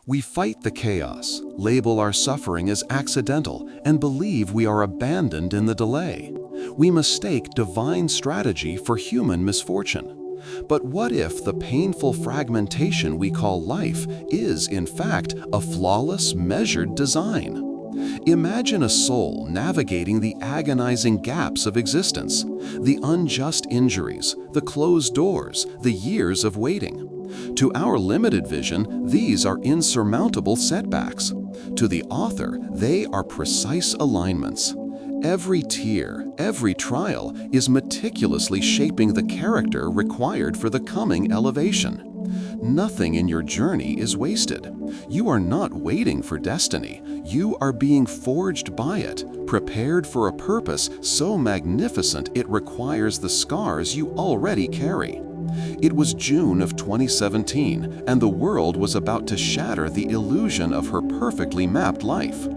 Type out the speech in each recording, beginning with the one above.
We fight the chaos, label our suffering as accidental, and believe we are abandoned in the delay. We mistake divine strategy for human misfortune. But what if the painful fragmentation we call life is, in fact, a flawless, measured design? Imagine a soul navigating the agonizing gaps of existence, the unjust injuries, the closed doors, the years of waiting. To our limited vision, these are insurmountable setbacks. To the author, they are precise alignments. Every tear, every trial is meticulously shaping the character required for the coming elevation. Nothing in your journey is wasted. You are not waiting for destiny. You are being forged by it, prepared for a purpose so magnificent it requires the scars you already carry. It was June of 2017, and the world was about to shatter the illusion of her perfectly mapped life.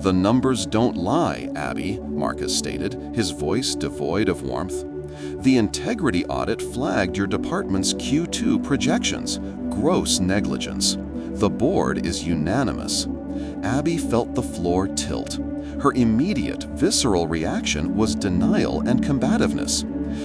"The numbers don't lie, Abby," Marcus stated, his voice devoid of warmth. "The integrity audit flagged your department's Q2 projections. Gross negligence. The board is unanimous." Abby felt the floor tilt. Her immediate, visceral reaction was denial and combativeness.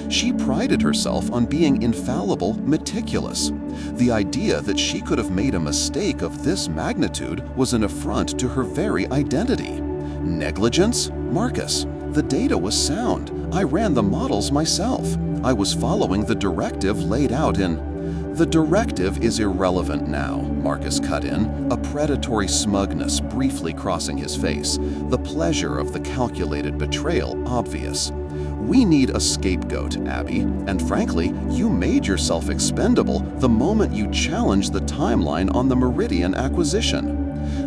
She prided herself on being infallible, meticulous. The idea that she could have made a mistake of this magnitude was an affront to her very identity. Negligence? Marcus, the data was sound. I ran the models myself. I was following the directive laid out in... "The directive is irrelevant now," Marcus cut in, a predatory smugness briefly crossing his face, the pleasure of the calculated betrayal obvious. "We need a scapegoat, Abby, and frankly, you made yourself expendable the moment you challenged the timeline on the Meridian acquisition.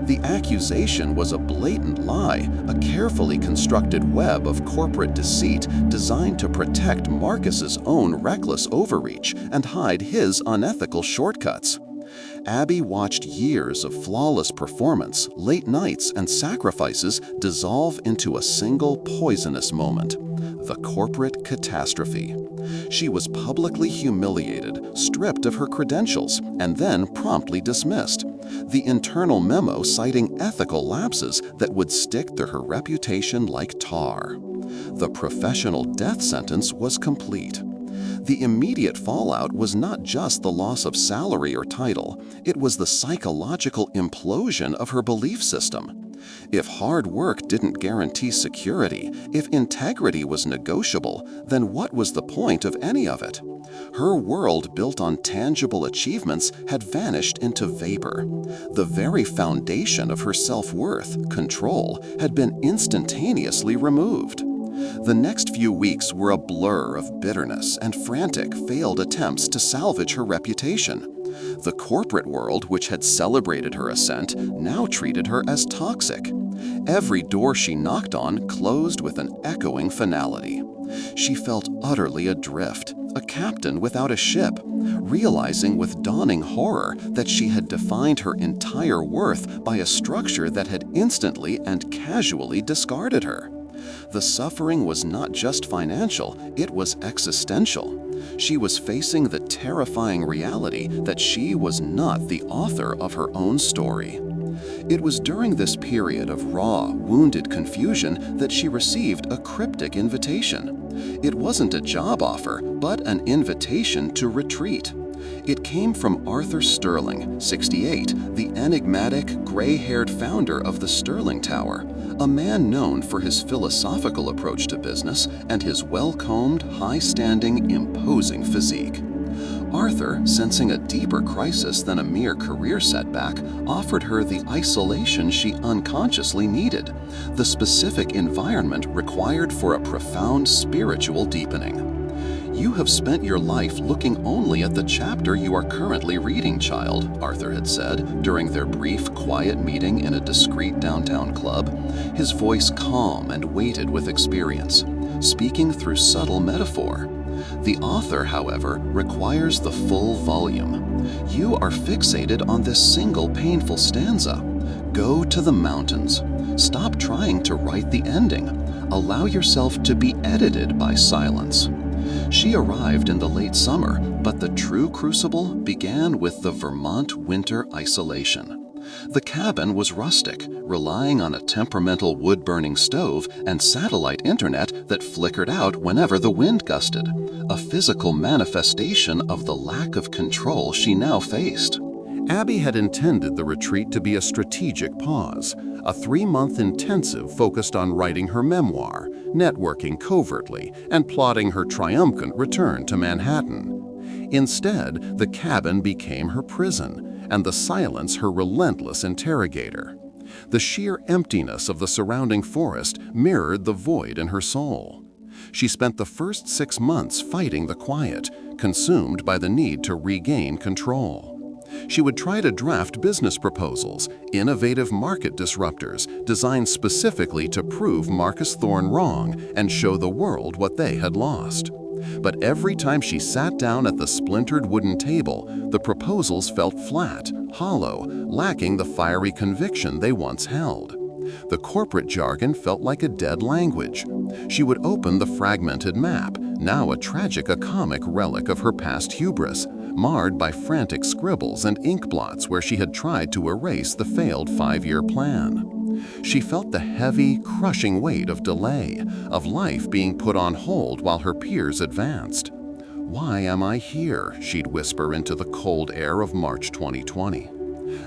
The accusation was a blatant lie, a carefully constructed web of corporate deceit designed to protect Marcus's own reckless overreach and hide his unethical shortcuts." Abby watched years of flawless performance, late nights, and sacrifices dissolve into a single poisonous moment: the corporate catastrophe. She was publicly humiliated, stripped of her credentials, and then promptly dismissed. The internal memo citing ethical lapses that would stick to her reputation like tar. The professional death sentence was complete. The immediate fallout was not just the loss of salary or title, it was the psychological implosion of her belief system. If hard work didn't guarantee security, if integrity was negotiable, then what was the point of any of it? Her world built on tangible achievements had vanished into vapor. The very foundation of her self-worth, control, had been instantaneously removed. The next few weeks were a blur of bitterness and frantic, failed attempts to salvage her reputation. The corporate world, which had celebrated her ascent, now treated her as toxic. Every door she knocked on closed with an echoing finality. She felt utterly adrift, a captain without a ship, realizing with dawning horror that she had defined her entire worth by a structure that had instantly and casually discarded her. The suffering was not just financial, it was existential. She was facing the terrifying reality that she was not the author of her own story. It was during this period of raw, wounded confusion that she received a cryptic invitation. It wasn't a job offer, but an invitation to retreat. It came from Arthur Sterling, 68, the enigmatic, gray-haired founder of the Sterling Tower, a man known for his philosophical approach to business and his well-combed, high-standing, imposing physique. Arthur, sensing a deeper crisis than a mere career setback, offered her the isolation she unconsciously needed, the specific environment required for a profound spiritual deepening. "You have spent your life looking only at the chapter you are currently reading, child," Arthur had said during their brief, quiet meeting in a discreet downtown club, his voice calm and weighted with experience, speaking through subtle metaphor. "The author, however, requires the full volume. You are fixated on this single painful stanza. Go to the mountains. Stop trying to write the ending. Allow yourself to be edited by silence." She arrived in the late summer, but the true crucible began with the Vermont winter isolation. The cabin was rustic, relying on a temperamental wood-burning stove and satellite internet that flickered out whenever the wind gusted, a physical manifestation of the lack of control she now faced. Abby had intended the retreat to be a strategic pause, a 3-month intensive focused on writing her memoir, networking covertly, and plotting her triumphant return to Manhattan. Instead, the cabin became her prison, and the silence her relentless interrogator. The sheer emptiness of the surrounding forest mirrored the void in her soul. She spent the first 6 months fighting the quiet, consumed by the need to regain control. She would try to draft business proposals, innovative market disruptors designed specifically to prove Marcus Thorne wrong and show the world what they had lost. But every time she sat down at the splintered wooden table, the proposals felt flat, hollow, lacking the fiery conviction they once held. The corporate jargon felt like a dead language. She would open the fragmented map, now a tragic-comic relic of her past hubris, marred by frantic scribbles and ink blots where she had tried to erase the failed 5-year plan. She felt the heavy, crushing weight of delay, of life being put on hold while her peers advanced. "Why am I here?" she'd whisper into the cold air of March 2020.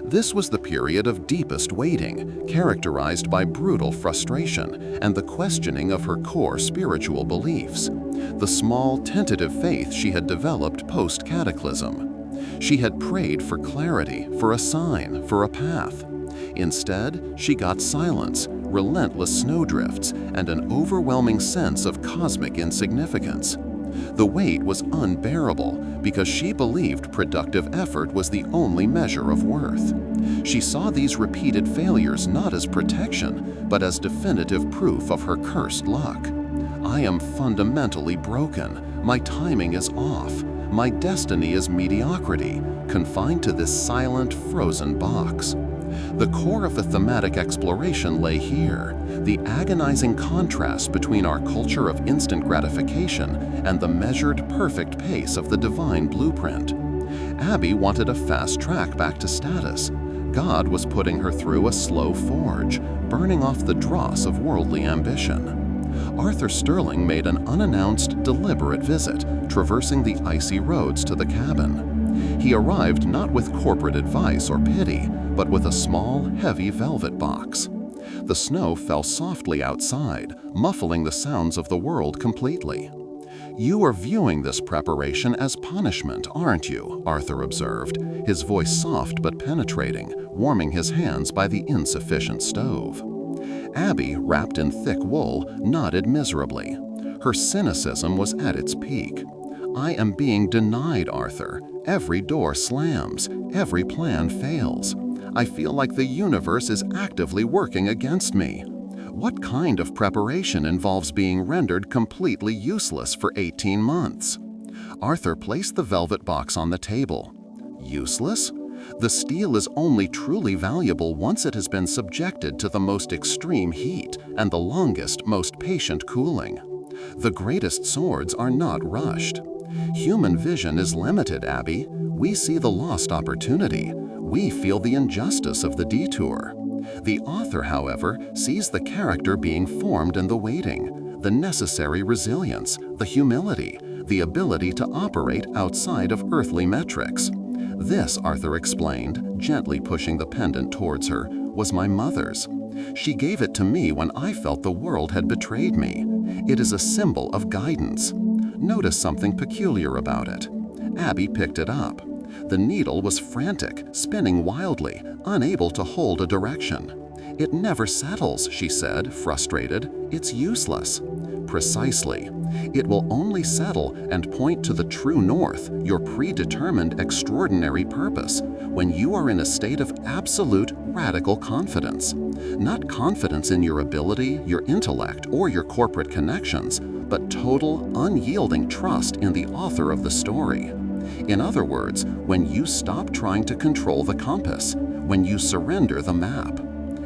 This was the period of deepest waiting, characterized by brutal frustration and the questioning of her core spiritual beliefs, the small, tentative faith she had developed post-Cataclysm. She had prayed for clarity, for a sign, for a path. Instead, she got silence, relentless snowdrifts, and an overwhelming sense of cosmic insignificance. The weight was unbearable because she believed productive effort was the only measure of worth. She saw these repeated failures not as protection, but as definitive proof of her cursed luck. "I am fundamentally broken. My timing is off. My destiny is mediocrity, confined to this silent, frozen box." The core of the thematic exploration lay here, the agonizing contrast between our culture of instant gratification and the measured, perfect pace of the divine blueprint. Abby wanted a fast track back to status. God was putting her through a slow forge, burning off the dross of worldly ambition. Arthur Sterling made an unannounced, deliberate visit, traversing the icy roads to the cabin. He arrived not with corporate advice or pity, but with a small, heavy velvet box. The snow fell softly outside, muffling the sounds of the world completely. "You are viewing this preparation as punishment, aren't you?" Arthur observed, his voice soft but penetrating, warming his hands by the insufficient stove. Abby, wrapped in thick wool, nodded miserably. Her cynicism was at its peak. "I am being denied, Arthur. Every door slams. Every plan fails. I feel like the universe is actively working against me. What kind of preparation involves being rendered completely useless for 18 months?" Arthur placed the velvet box on the table. "Useless? The steel is only truly valuable once it has been subjected to the most extreme heat and the longest, most patient cooling. The greatest swords are not rushed. Human vision is limited, Abby. We see the lost opportunity. We feel the injustice of the detour. The author, however, sees the character being formed in the waiting, the necessary resilience, the humility, the ability to operate outside of earthly metrics. This, Arthur explained, gently pushing the pendant towards her, was my mother's. She gave it to me when I felt the world had betrayed me. It is a symbol of guidance. Notice something peculiar about it." Abby picked it up. The needle was frantic, spinning wildly, unable to hold a direction. "It never settles," she said, frustrated. "It's useless." "Precisely. It will only settle and point to the true north, your predetermined extraordinary purpose, when you are in a state of absolute, radical confidence. Not confidence in your ability, your intellect, or your corporate connections, but total, unyielding trust in the author of the story. In other words, when you stop trying to control the compass, when you surrender the map."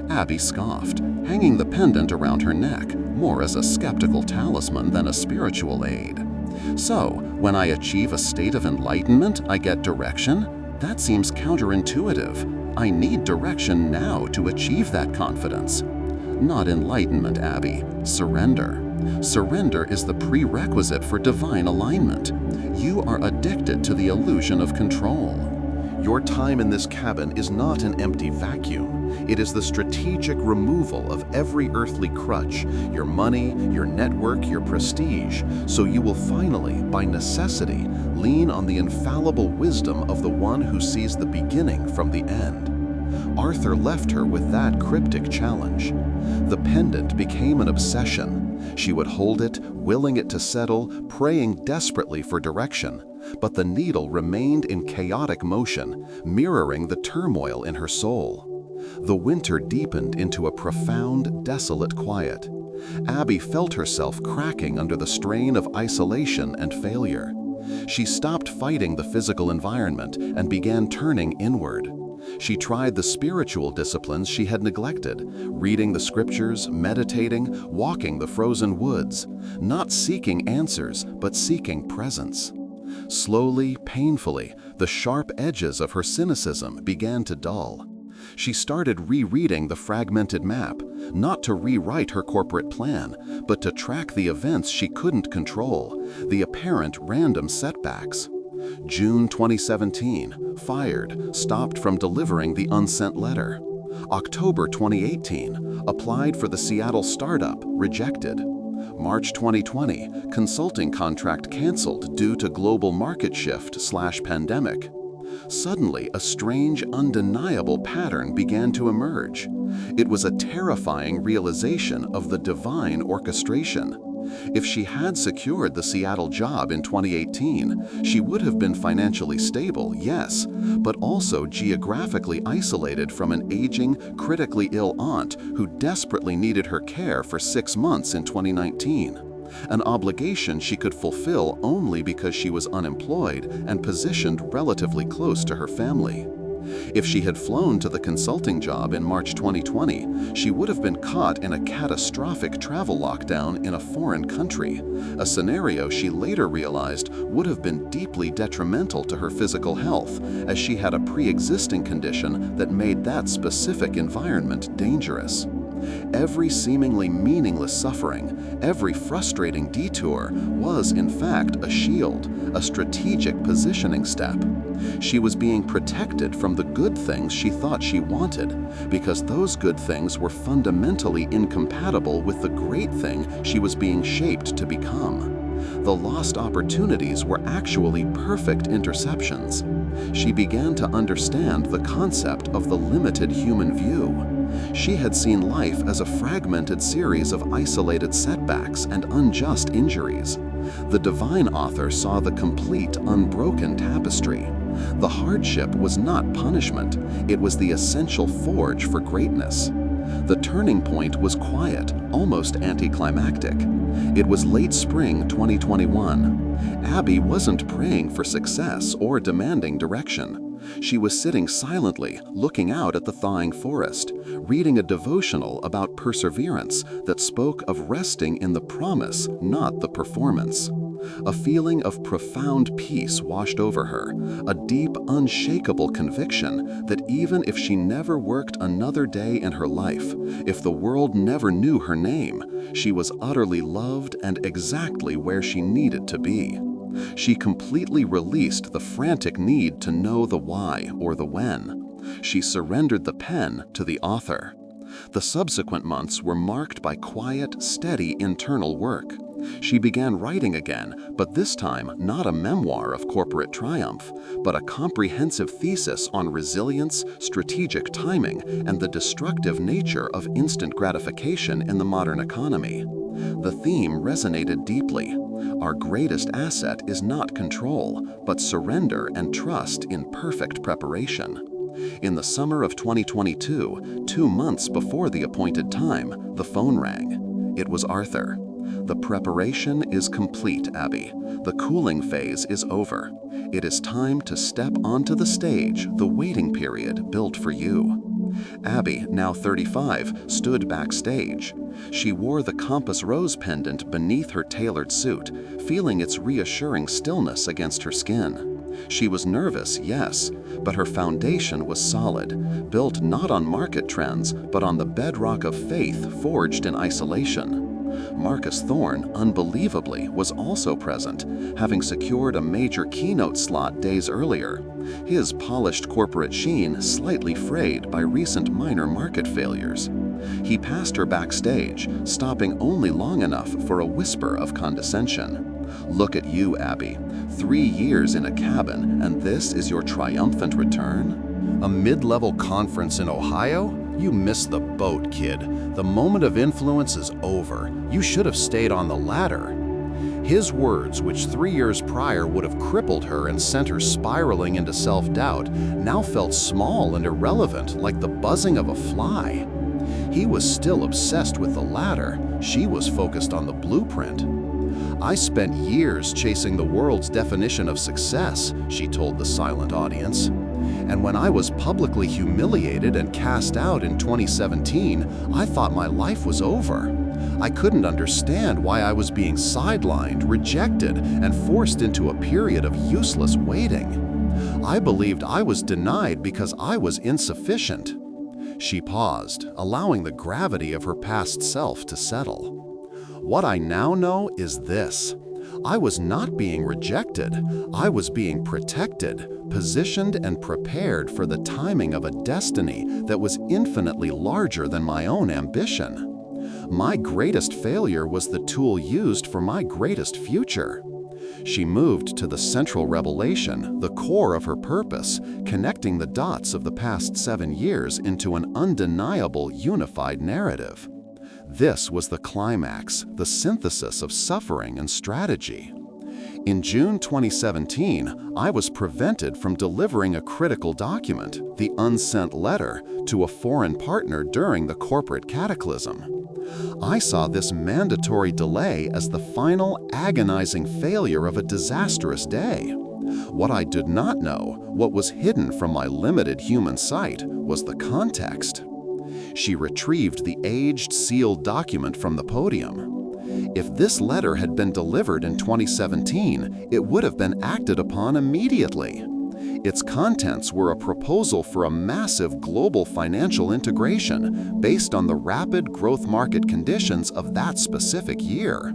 Abby scoffed, hanging the pendant around her neck, more as a skeptical talisman than a spiritual aid. "So, when I achieve a state of enlightenment, I get direction? That seems counterintuitive. I need direction now to achieve that confidence. Not enlightenment, Abby. Surrender. Surrender is the prerequisite for divine alignment. You are addicted to the illusion of control. Your time in this cabin is not an empty vacuum. It is the strategic removal of every earthly crutch, your money, your network, your prestige, so you will finally, by necessity, lean on the infallible wisdom of the one who sees the beginning from the end. Arthur left her with that cryptic challenge. The pendant became an obsession. She would hold it, willing it to settle, praying desperately for direction. But the needle remained in chaotic motion, mirroring the turmoil in her soul. The winter deepened into a profound, desolate quiet. Abby felt herself cracking under the strain of isolation and failure. She stopped fighting the physical environment and began turning inward. She tried the spiritual disciplines she had neglected, reading the scriptures, meditating, walking the frozen woods, not seeking answers, but seeking presence. Slowly, painfully, the sharp edges of her cynicism began to dull. She started rereading the fragmented map, not to rewrite her corporate plan, but to track the events she couldn't control, the apparent random setbacks. June 2017, fired, stopped from delivering the unsent letter. October 2018, applied for the Seattle startup, rejected. March 2020, consulting contract canceled due to global market shift/pandemic. Suddenly, a strange, undeniable pattern began to emerge. It was a terrifying realization of the divine orchestration. If she had secured the Seattle job in 2018, she would have been financially stable, yes, but also geographically isolated from an aging, critically ill aunt who desperately needed her care for 6 months in 2019. An obligation she could fulfill only because she was unemployed and positioned relatively close to her family. If she had flown to the consulting job in March 2020, she would have been caught in a catastrophic travel lockdown in a foreign country, a scenario she later realized would have been deeply detrimental to her physical health, as she had a pre-existing condition that made that specific environment dangerous. Every seemingly meaningless suffering, every frustrating detour was, in fact, a shield, a strategic positioning step. She was being protected from the good things she thought she wanted, because those good things were fundamentally incompatible with the great thing she was being shaped to become. The lost opportunities were actually perfect interceptions. She began to understand the concept of the limited human view. She had seen life as a fragmented series of isolated setbacks and unjust injuries. The divine author saw the complete, unbroken tapestry. The hardship was not punishment, it was the essential forge for greatness. The turning point was quiet, almost anticlimactic. It was late spring 2021. Abby wasn't praying for success or demanding direction. She was sitting silently, looking out at the thawing forest, reading a devotional about perseverance that spoke of resting in the promise, not the performance. A feeling of profound peace washed over her, a deep, unshakable conviction that even if she never worked another day in her life, if the world never knew her name, she was utterly loved and exactly where she needed to be. She completely released the frantic need to know the why or the when. She surrendered the pen to the author. The subsequent months were marked by quiet, steady internal work. She began writing again, but this time not a memoir of corporate triumph, but a comprehensive thesis on resilience, strategic timing, and the destructive nature of instant gratification in the modern economy. The theme resonated deeply. Our greatest asset is not control, but surrender and trust in perfect preparation. In the summer of 2022, 2 months before the appointed time, the phone rang. It was Arthur. The preparation is complete, Abby. The cooling phase is over. It is time to step onto the stage, the waiting period built for you. Abby, now 35, stood backstage. She wore the compass rose pendant beneath her tailored suit, feeling its reassuring stillness against her skin. She was nervous, yes, but her foundation was solid, built not on market trends, but on the bedrock of faith forged in isolation. Marcus Thorne, unbelievably, was also present, having secured a major keynote slot days earlier, his polished corporate sheen slightly frayed by recent minor market failures. He passed her backstage, stopping only long enough for a whisper of condescension. "Look at you, Abby. 3 years in a cabin, and this is your triumphant return? A mid-level conference in Ohio? You missed the boat, kid. The moment of influence is over. You should have stayed on the ladder." His words, which 3 years prior would have crippled her and sent her spiraling into self-doubt, now felt small and irrelevant, like the buzzing of a fly. He was still obsessed with the ladder. She was focused on the blueprint. "I spent years chasing the world's definition of success," she told the silent audience. "And when I was publicly humiliated and cast out in 2017, I thought my life was over. I couldn't understand why I was being sidelined, rejected, and forced into a period of useless waiting. I believed I was denied because I was insufficient." She paused, allowing the gravity of her past self to settle. "What I now know is this. I was not being rejected. I was being protected, positioned and prepared for the timing of a destiny that was infinitely larger than my own ambition. My greatest failure was the tool used for my greatest future." She moved to the central revelation, the core of her purpose, connecting the dots of the past 7 years into an undeniable, unified narrative. This was the climax, the synthesis of suffering and strategy. In June 2017, I was prevented from delivering a critical document, the unsent letter, to a foreign partner during the corporate cataclysm. I saw this mandatory delay as the final, agonizing failure of a disastrous day. What I did not know, what was hidden from my limited human sight, was the context. She retrieved the aged, sealed document from the podium. If this letter had been delivered in 2017, it would have been acted upon immediately. Its contents were a proposal for a massive global financial integration based on the rapid growth market conditions of that specific year.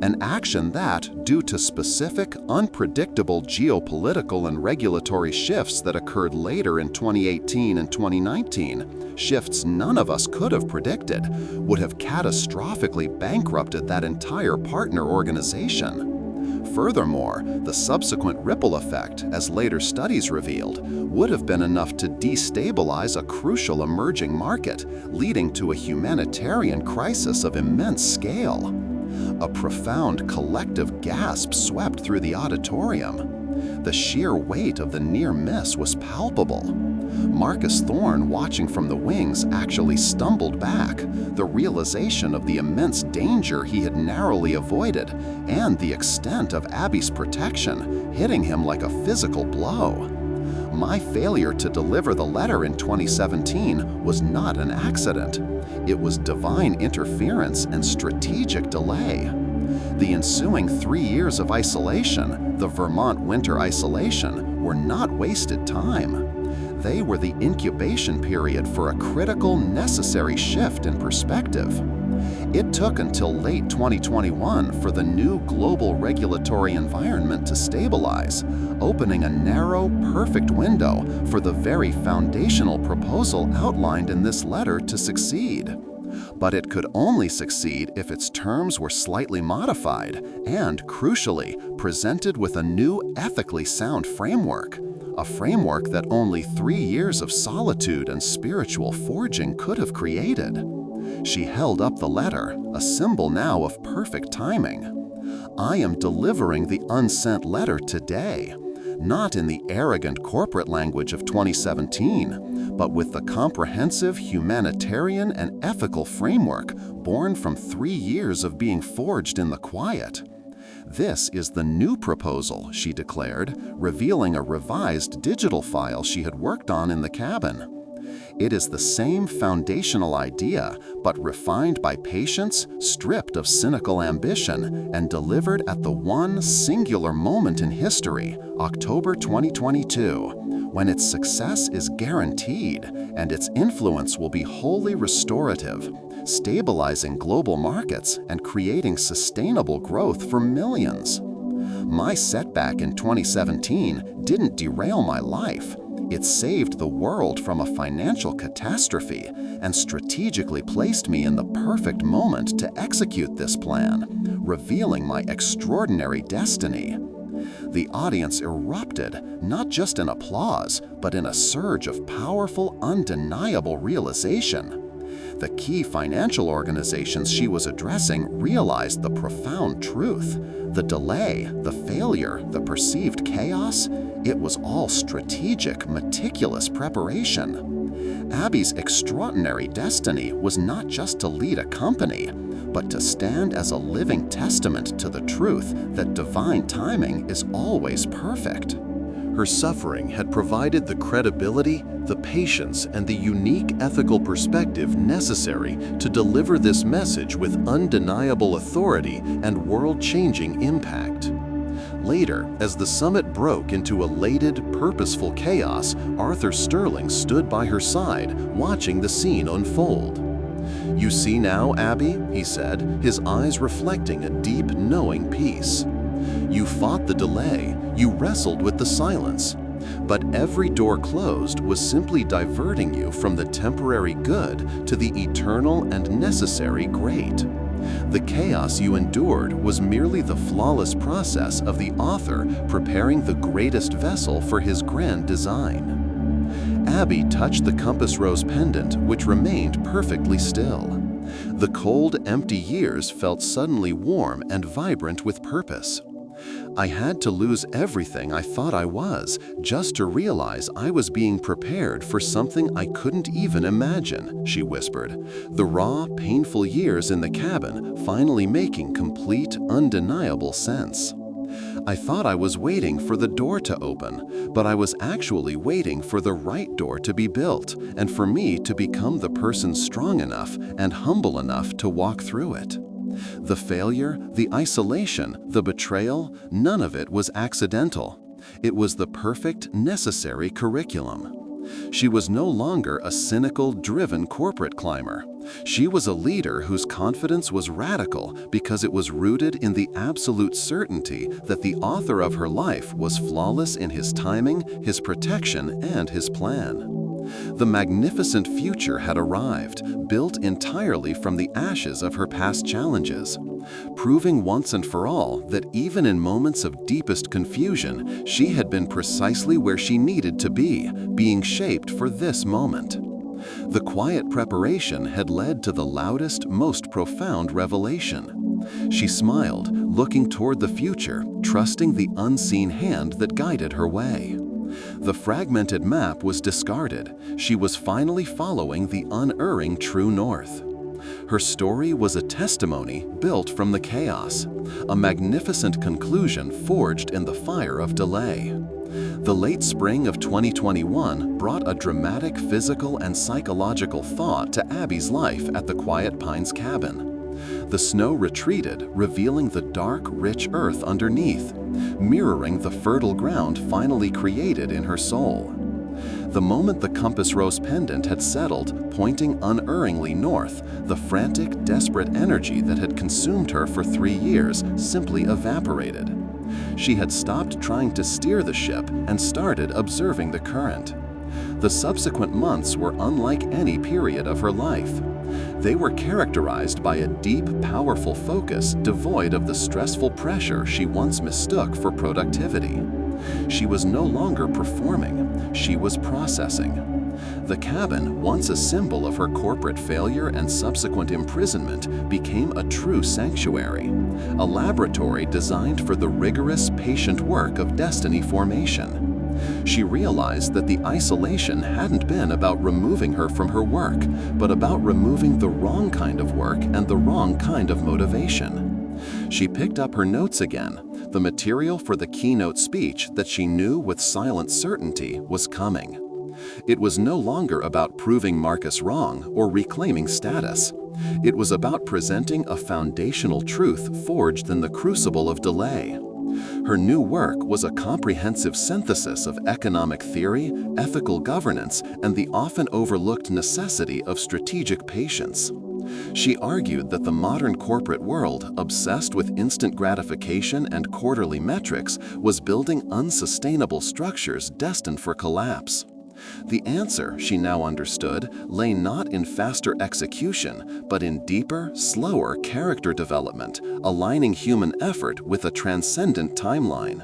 An action that, due to specific, unpredictable geopolitical and regulatory shifts that occurred later in 2018 and 2019, shifts none of us could have predicted, would have catastrophically bankrupted that entire partner organization. Furthermore, the subsequent ripple effect, as later studies revealed, would have been enough to destabilize a crucial emerging market, leading to a humanitarian crisis of immense scale. A profound collective gasp swept through the auditorium. The sheer weight of the near miss was palpable. Marcus Thorne, watching from the wings, actually stumbled back, the realization of the immense danger he had narrowly avoided and the extent of Abby's protection hitting him like a physical blow. My failure to deliver the letter in 2017 was not an accident. It was divine interference and strategic delay. The ensuing 3 years of isolation, the Vermont winter isolation, were not wasted time. They were the incubation period for a critical, necessary shift in perspective. It took until late 2021 for the new global regulatory environment to stabilize, opening a narrow, perfect window for the very foundational proposal outlined in this letter to succeed. But it could only succeed if its terms were slightly modified and, crucially, presented with a new ethically sound framework. A framework that only 3 years of solitude and spiritual forging could have created. She held up the letter, a symbol now of perfect timing. I am delivering the unsent letter today, not in the arrogant corporate language of 2017, but with the comprehensive humanitarian and ethical framework born from 3 years of being forged in the quiet. This is the new proposal, she declared, revealing a revised digital file she had worked on in the cabin. It is the same foundational idea, but refined by patience, stripped of cynical ambition, and delivered at the one singular moment in history, October 2022, when its success is guaranteed and its influence will be wholly restorative, stabilizing global markets and creating sustainable growth for millions. My setback in 2017 didn't derail my life. It saved the world from a financial catastrophe and strategically placed me in the perfect moment to execute this plan, revealing my extraordinary destiny. The audience erupted, not just in applause, but in a surge of powerful, undeniable realization. The key financial organizations she was addressing realized the profound truth. The delay, the failure, the perceived chaos, it was all strategic, meticulous preparation. Abby's extraordinary destiny was not just to lead a company, but to stand as a living testament to the truth that divine timing is always perfect. Her suffering had provided the credibility, the patience, and the unique ethical perspective necessary to deliver this message with undeniable authority and world-changing impact. Later, as the summit broke into elated, purposeful chaos, Arthur Sterling stood by her side, watching the scene unfold. "You see now, Abby," he said, his eyes reflecting a deep, knowing peace. "You fought the delay, you wrestled with the silence. But every door closed was simply diverting you from the temporary good to the eternal and necessary great. The chaos you endured was merely the flawless process of the author preparing the greatest vessel for his grand design." Abby touched the compass rose pendant, which remained perfectly still. The cold, empty years felt suddenly warm and vibrant with purpose. "I had to lose everything I thought I was, just to realize I was being prepared for something I couldn't even imagine," she whispered, the raw, painful years in the cabin finally making complete, undeniable sense. "I thought I was waiting for the door to open, but I was actually waiting for the right door to be built and for me to become the person strong enough and humble enough to walk through it. The failure, the isolation, the betrayal, none of it was accidental. It was the perfect, necessary curriculum." She was no longer a cynical, driven corporate climber. She was a leader whose confidence was radical because it was rooted in the absolute certainty that the author of her life was flawless in his timing, his protection, and his plan. The magnificent future had arrived, built entirely from the ashes of her past challenges, proving once and for all that even in moments of deepest confusion, she had been precisely where she needed to be, being shaped for this moment. The quiet preparation had led to the loudest, most profound revelation. She smiled, looking toward the future, trusting the unseen hand that guided her way. The fragmented map was discarded. She was finally following the unerring true north. Her story was a testimony built from the chaos, a magnificent conclusion forged in the fire of delay. The late spring of 2021 brought a dramatic physical and psychological thaw to Abby's life at the Quiet Pines cabin. The snow retreated, revealing the dark, rich earth underneath, mirroring the fertile ground finally created in her soul. The moment the compass rose pendant had settled, pointing unerringly north, the frantic, desperate energy that had consumed her for 3 years simply evaporated. She had stopped trying to steer the ship and started observing the current. The subsequent months were unlike any period of her life. They were characterized by a deep, powerful focus devoid of the stressful pressure she once mistook for productivity. She was no longer performing, she was processing. The cabin, once a symbol of her corporate failure and subsequent imprisonment, became a true sanctuary, a laboratory designed for the rigorous, patient work of destiny formation. She realized that the isolation hadn't been about removing her from her work, but about removing the wrong kind of work and the wrong kind of motivation. She picked up her notes again, the material for the keynote speech that she knew with silent certainty was coming. It was no longer about proving Marcus wrong or reclaiming status. It was about presenting a foundational truth forged in the crucible of delay. Her new work was a comprehensive synthesis of economic theory, ethical governance, and the often overlooked necessity of strategic patience. She argued that the modern corporate world, obsessed with instant gratification and quarterly metrics, was building unsustainable structures destined for collapse. The answer, she now understood, lay not in faster execution, but in deeper, slower character development, aligning human effort with a transcendent timeline.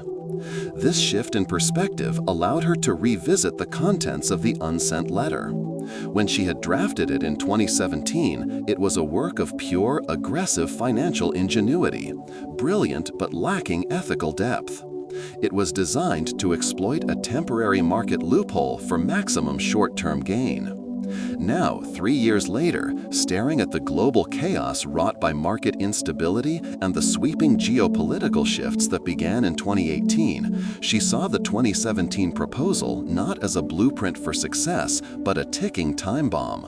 This shift in perspective allowed her to revisit the contents of the unsent letter. When she had drafted it in 2017, it was a work of pure, aggressive financial ingenuity, brilliant but lacking ethical depth. It was designed to exploit a temporary market loophole for maximum short-term gain. Now, 3 years later, staring at the global chaos wrought by market instability and the sweeping geopolitical shifts that began in 2018, she saw the 2017 proposal not as a blueprint for success, but a ticking time bomb.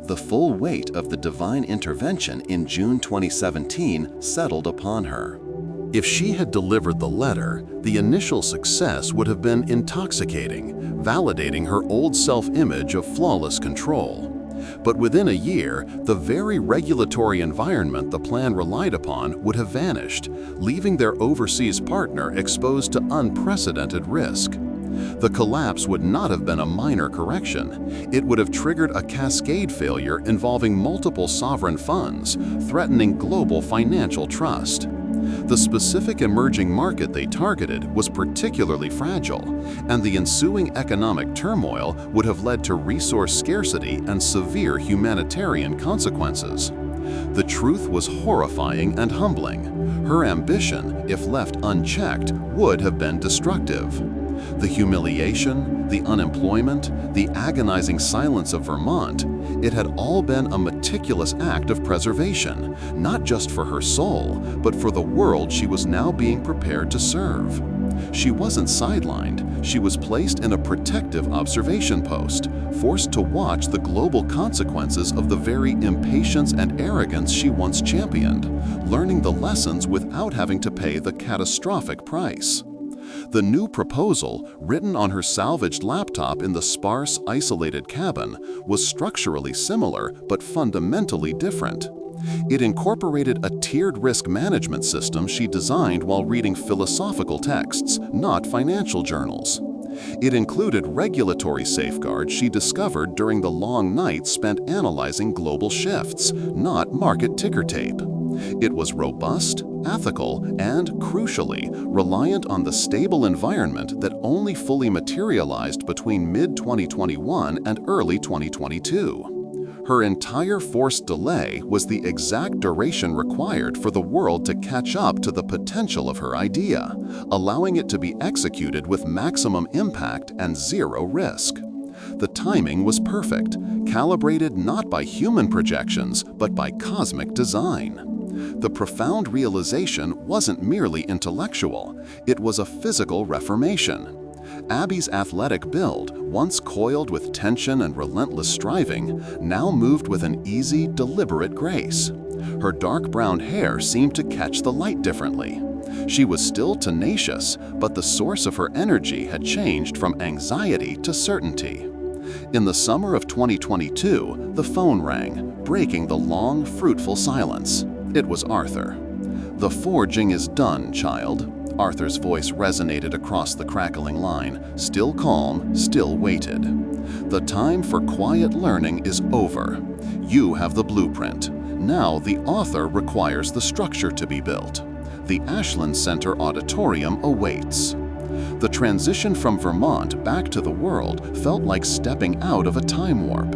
The full weight of the divine intervention in June 2017 settled upon her. If she had delivered the letter, the initial success would have been intoxicating, validating her old self-image of flawless control. But within a year, the very regulatory environment the plan relied upon would have vanished, leaving their overseas partner exposed to unprecedented risk. The collapse would not have been a minor correction. It would have triggered a cascade failure involving multiple sovereign funds, threatening global financial trust. The specific emerging market they targeted was particularly fragile, and the ensuing economic turmoil would have led to resource scarcity and severe humanitarian consequences. The truth was horrifying and humbling. Her ambition, if left unchecked, would have been destructive. The humiliation, the unemployment, the agonizing silence of Vermont, it had all been a meticulous act of preservation, not just for her soul, but for the world she was now being prepared to serve. She wasn't sidelined, she was placed in a protective observation post, forced to watch the global consequences of the very impatience and arrogance she once championed, learning the lessons without having to pay the catastrophic price. The new proposal, written on her salvaged laptop in the sparse, isolated cabin, was structurally similar but fundamentally different. It incorporated a tiered risk management system she designed while reading philosophical texts, not financial journals. It included regulatory safeguards she discovered during the long nights spent analyzing global shifts, not market ticker tape. It was robust, ethical, and, crucially, reliant on the stable environment that only fully materialized between mid-2021 and early 2022. Her entire forced delay was the exact duration required for the world to catch up to the potential of her idea, allowing it to be executed with maximum impact and zero risk. The timing was perfect, calibrated not by human projections, but by cosmic design. The profound realization wasn't merely intellectual, it was a physical reformation. Abby's athletic build, once coiled with tension and relentless striving, now moved with an easy, deliberate grace. Her dark brown hair seemed to catch the light differently. She was still tenacious, but the source of her energy had changed from anxiety to certainty. In the summer of 2022, the phone rang, breaking the long, fruitful silence. It was Arthur. "The forging is done, child." Arthur's voice resonated across the crackling line, still calm, still weighted. "The time for quiet learning is over. You have the blueprint. Now the author requires the structure to be built. The Ashland Center Auditorium awaits." The transition from Vermont back to the world felt like stepping out of a time warp.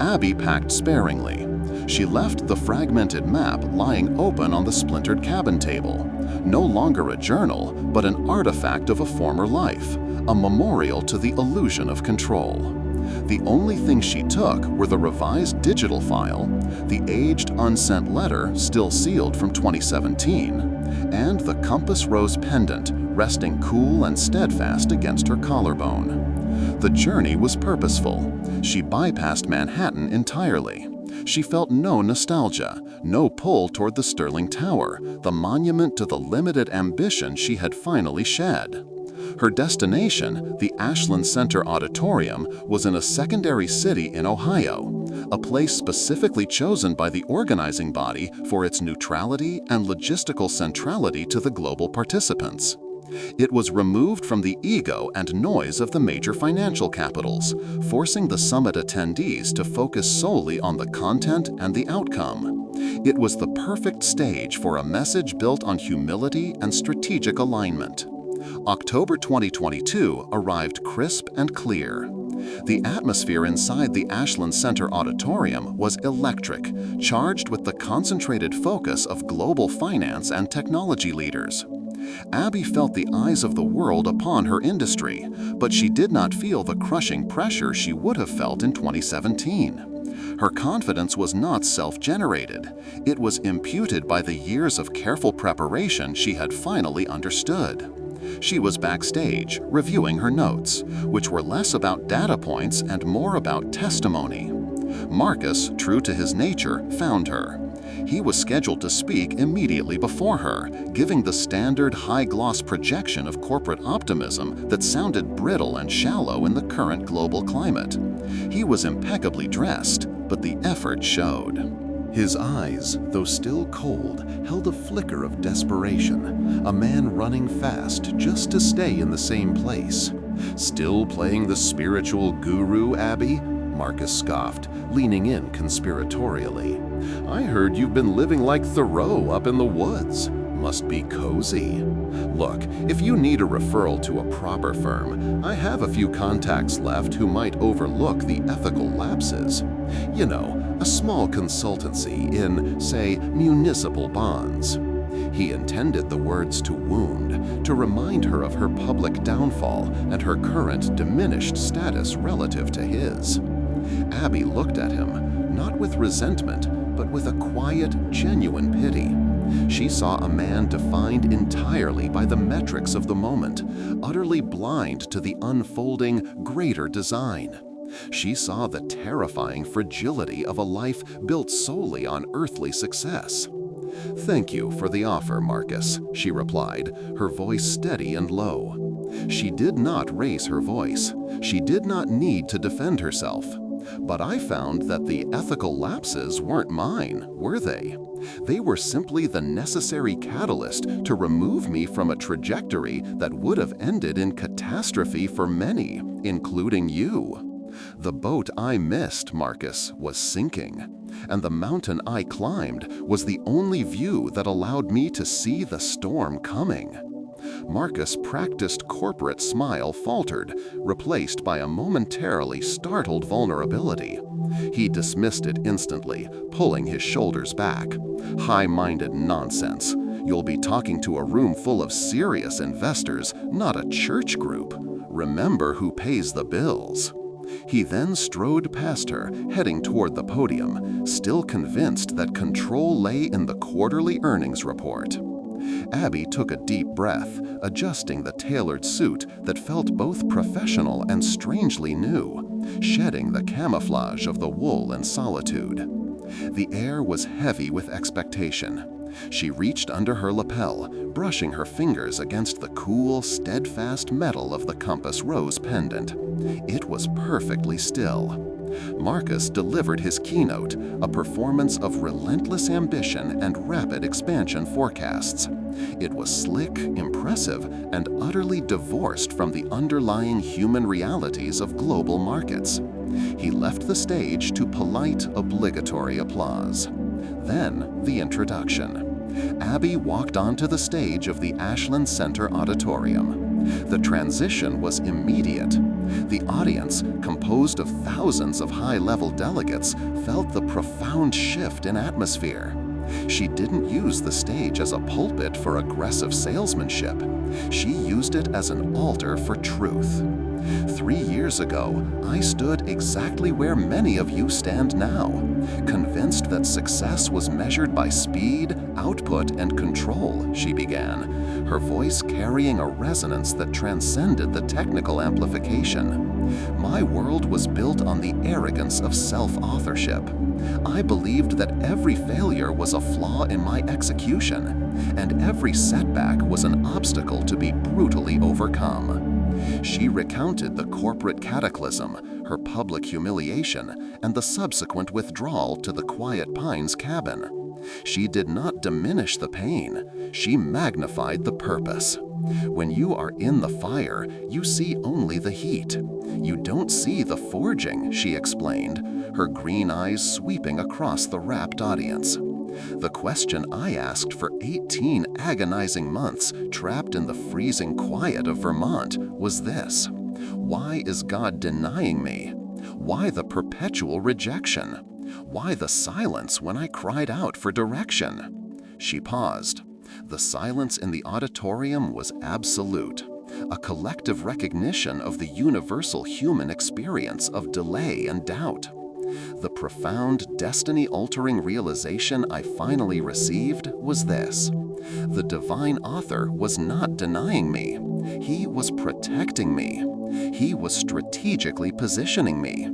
Abby packed sparingly. She left the fragmented map lying open on the splintered cabin table. No longer a journal, but an artifact of a former life, a memorial to the illusion of control. The only thing she took were the revised digital file, the aged unsent letter still sealed from 2017, and the compass rose pendant resting cool and steadfast against her collarbone. The journey was purposeful. She bypassed Manhattan entirely. She felt no nostalgia, no pull toward the Sterling Tower, the monument to the limited ambition she had finally shed. Her destination, the Ashland Center Auditorium, was in a secondary city in Ohio, a place specifically chosen by the organizing body for its neutrality and logistical centrality to the global participants. It was removed from the ego and noise of the major financial capitals, forcing the summit attendees to focus solely on the content and the outcome. It was the perfect stage for a message built on humility and strategic alignment. October 2022 arrived crisp and clear. The atmosphere inside the Ashland Center Auditorium was electric, charged with the concentrated focus of global finance and technology leaders. Abby felt the eyes of the world upon her industry, but she did not feel the crushing pressure she would have felt in 2017. Her confidence was not self-generated. It was imputed by the years of careful preparation she had finally understood. She was backstage, reviewing her notes, which were less about data points and more about testimony. Marcus, true to his nature, found her. He was scheduled to speak immediately before her, giving the standard high-gloss projection of corporate optimism that sounded brittle and shallow in the current global climate. He was impeccably dressed, but the effort showed. His eyes, though still cold, held a flicker of desperation, a man running fast just to stay in the same place. Still playing the spiritual guru, Abby? Marcus scoffed, leaning in conspiratorially. I heard you've been living like Thoreau up in the woods. Must be cozy. Look, if you need a referral to a proper firm, I have a few contacts left who might overlook the ethical lapses. You know, a small consultancy in, say, municipal bonds. He intended the words to wound, to remind her of her public downfall and her current diminished status relative to his. Abby looked at him, not with resentment, but with a quiet, genuine pity. She saw a man defined entirely by the metrics of the moment, utterly blind to the unfolding, greater design. She saw the terrifying fragility of a life built solely on earthly success. "Thank you for the offer, Marcus," she replied, her voice steady and low. She did not raise her voice. She did not need to defend herself. But I found that the ethical lapses weren't mine, were they? They were simply the necessary catalyst to remove me from a trajectory that would have ended in catastrophe for many, including you. The boat I missed, Marcus, was sinking, and the mountain I climbed was the only view that allowed me to see the storm coming. Marcus' practiced corporate smile faltered, replaced by a momentarily startled vulnerability. He dismissed it instantly, pulling his shoulders back. High-minded nonsense. You'll be talking to a room full of serious investors, not a church group. Remember who pays the bills. He then strode past her, heading toward the podium, still convinced that control lay in the quarterly earnings report. Abby took a deep breath, adjusting the tailored suit that felt both professional and strangely new, shedding the camouflage of the wool and solitude. The air was heavy with expectation. She reached under her lapel, brushing her fingers against the cool, steadfast metal of the compass rose pendant. It was perfectly still. Marcus delivered his keynote, a performance of relentless ambition and rapid expansion forecasts. It was slick, impressive, and utterly divorced from the underlying human realities of global markets. He left the stage to polite, obligatory applause. Then the introduction. Abby walked onto the stage of the Ashland Center Auditorium. The transition was immediate. The audience, composed of thousands of high-level delegates, felt the profound shift in atmosphere. She didn't use the stage as a pulpit for aggressive salesmanship. She used it as an altar for truth. 3 years ago, I stood exactly where many of you stand now, convinced that success was measured by speed, output, and control," she began, her voice carrying a resonance that transcended the technical amplification. "My world was built on the arrogance of self-authorship. I believed that every failure was a flaw in my execution, and every setback was an obstacle to be brutally overcome." She recounted the corporate cataclysm, her public humiliation, and the subsequent withdrawal to the Quiet Pines cabin. She did not diminish the pain, she magnified the purpose. "When you are in the fire, you see only the heat. You don't see the forging," she explained, her green eyes sweeping across the rapt audience. "The question I asked for 18 agonizing months trapped in the freezing quiet of Vermont was this: why is God denying me? Why the perpetual rejection? Why the silence when I cried out for direction?" She paused. The silence in the auditorium was absolute, a collective recognition of the universal human experience of delay and doubt. The profound, destiny-altering realization I finally received was this: the divine author was not denying me. He was protecting me. He was strategically positioning me.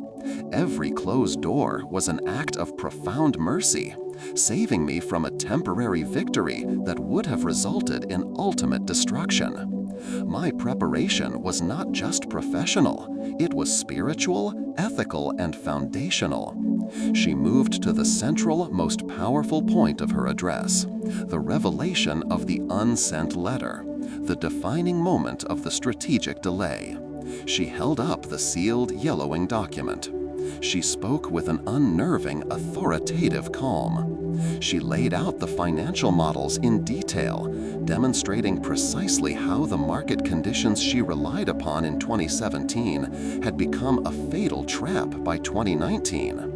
Every closed door was an act of profound mercy, saving me from a temporary victory that would have resulted in ultimate destruction. My preparation was not just professional, it was spiritual, ethical, and foundational. She moved to the central, most powerful point of her address, the revelation of the unsent letter, the defining moment of the strategic delay. She held up the sealed, yellowing document. She spoke with an unnerving, authoritative calm. She laid out the financial models in detail, demonstrating precisely how the market conditions she relied upon in 2017 had become a fatal trap by 2019.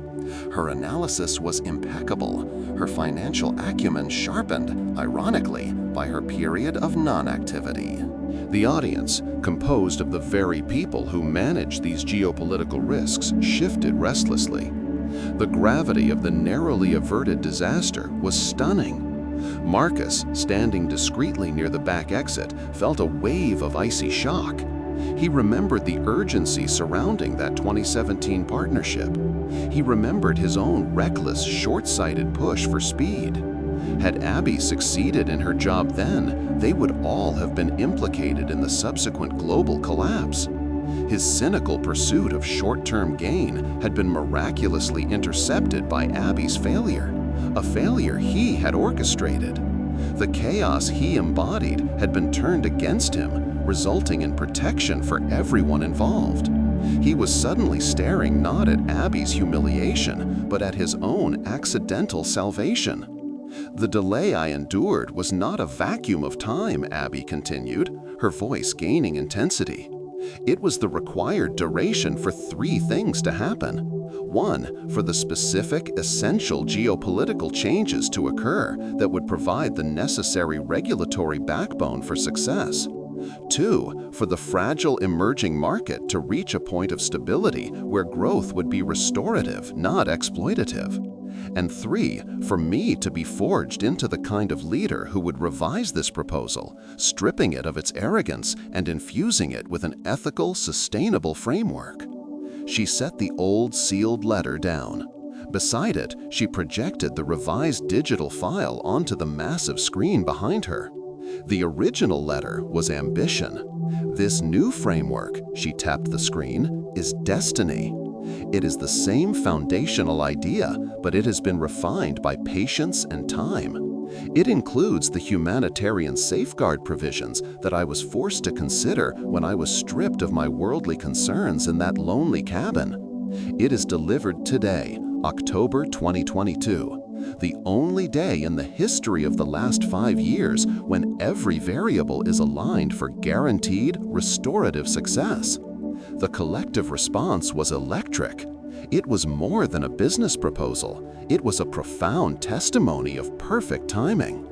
Her analysis was impeccable, her financial acumen sharpened, ironically, by her period of non-activity. The audience, composed of the very people who manage these geopolitical risks, shifted restlessly. The gravity of the narrowly averted disaster was stunning. Marcus, standing discreetly near the back exit, felt a wave of icy shock. He remembered the urgency surrounding that 2017 partnership. He remembered his own reckless, short-sighted push for speed. Had Abby succeeded in her job then, they would all have been implicated in the subsequent global collapse. His cynical pursuit of short-term gain had been miraculously intercepted by Abby's failure, a failure he had orchestrated. The chaos he embodied had been turned against him, resulting in protection for everyone involved. He was suddenly staring not at Abby's humiliation, but at his own accidental salvation. "The delay I endured was not a vacuum of time," Abby continued, her voice gaining intensity. "It was the required duration for 3 things to happen. 1, for the specific, essential geopolitical changes to occur that would provide the necessary regulatory backbone for success. 2, for the fragile emerging market to reach a point of stability where growth would be restorative, not exploitative. And 3, for me to be forged into the kind of leader who would revise this proposal, stripping it of its arrogance and infusing it with an ethical, sustainable framework." She set the old sealed letter down. Beside it, she projected the revised digital file onto the massive screen behind her. The original letter was ambition. This new framework, she tapped the screen, is destiny. It is the same foundational idea, but it has been refined by patience and time. It includes the humanitarian safeguard provisions that I was forced to consider when I was stripped of my worldly concerns in that lonely cabin. It is delivered today, October 2022, the only day in the history of the last 5 years when every variable is aligned for guaranteed, restorative success. The collective response was electric. It was more than a business proposal. It was a profound testimony of perfect timing.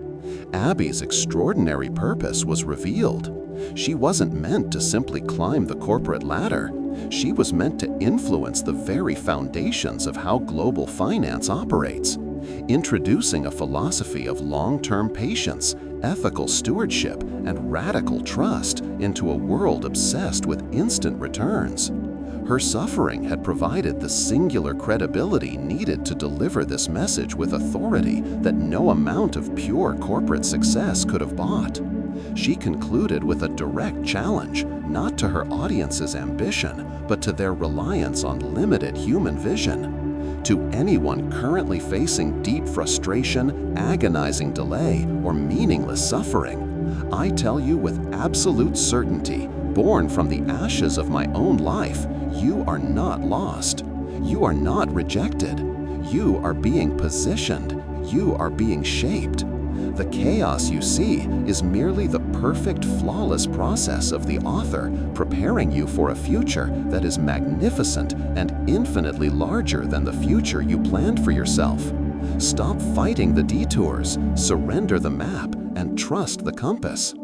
Abby's extraordinary purpose was revealed. She wasn't meant to simply climb the corporate ladder. She was meant to influence the very foundations of how global finance operates, introducing a philosophy of long-term patience, ethical stewardship, and radical trust into a world obsessed with instant returns. Her suffering had provided the singular credibility needed to deliver this message with authority that no amount of pure corporate success could have bought. She concluded with a direct challenge, not to her audience's ambition, but to their reliance on limited human vision. To anyone currently facing deep frustration, agonizing delay, or meaningless suffering, I tell you with absolute certainty, born from the ashes of my own life, you are not lost. You are not rejected. You are being positioned. You are being shaped. The chaos you see is merely the perfect, flawless process of the author preparing you for a future that is magnificent and infinitely larger than the future you planned for yourself. Stop fighting the detours, surrender the map, and trust the compass.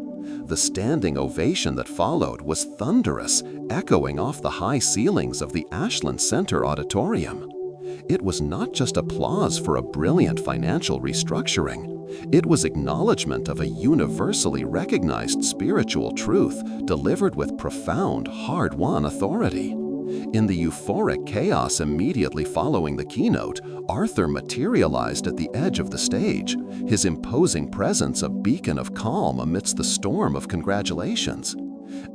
The standing ovation that followed was thunderous, echoing off the high ceilings of the Ashland Center Auditorium. It was not just applause for a brilliant financial restructuring. It was acknowledgement of a universally recognized spiritual truth delivered with profound, hard-won authority. In the euphoric chaos immediately following the keynote, Arthur materialized at the edge of the stage, his imposing presence a beacon of calm amidst the storm of congratulations.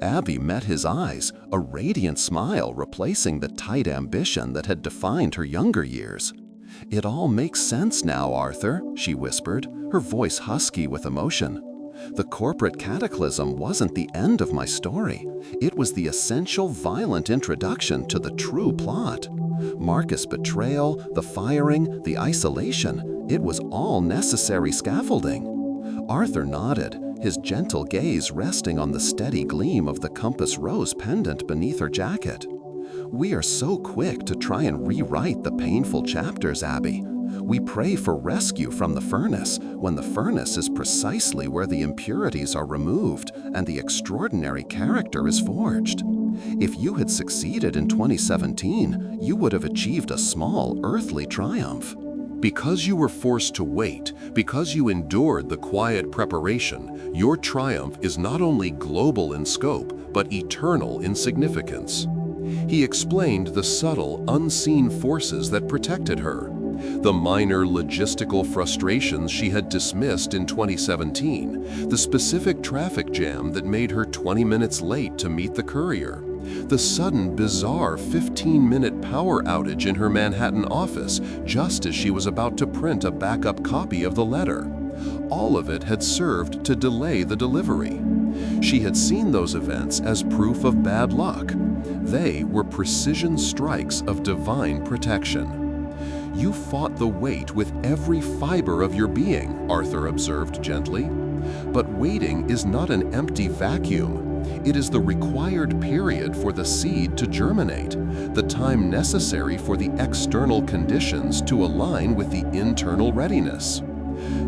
Abby met his eyes, a radiant smile replacing the tight ambition that had defined her younger years. "It all makes sense now, Arthur," she whispered, her voice husky with emotion. "The corporate cataclysm wasn't the end of my story. It was the essential violent introduction to the true plot. Marcus' betrayal, the firing, the isolation, it was all necessary scaffolding." Arthur nodded, his gentle gaze resting on the steady gleam of the compass rose pendant beneath her jacket. "We are so quick to try and rewrite the painful chapters, Abby. We pray for rescue from the furnace, when the furnace is precisely where the impurities are removed and the extraordinary character is forged. If you had succeeded in 2017, you would have achieved a small earthly triumph. Because you were forced to wait, because you endured the quiet preparation, your triumph is not only global in scope, but eternal in significance." He explained the subtle, unseen forces that protected her. The minor logistical frustrations she had dismissed in 2017, the specific traffic jam that made her 20 minutes late to meet the courier, the sudden bizarre 15-minute power outage in her Manhattan office just as she was about to print a backup copy of the letter. All of it had served to delay the delivery. She had seen those events as proof of bad luck. They were precision strikes of divine protection. "You fought the weight with every fiber of your being," Arthur observed gently. "But waiting is not an empty vacuum. It is the required period for the seed to germinate, the time necessary for the external conditions to align with the internal readiness."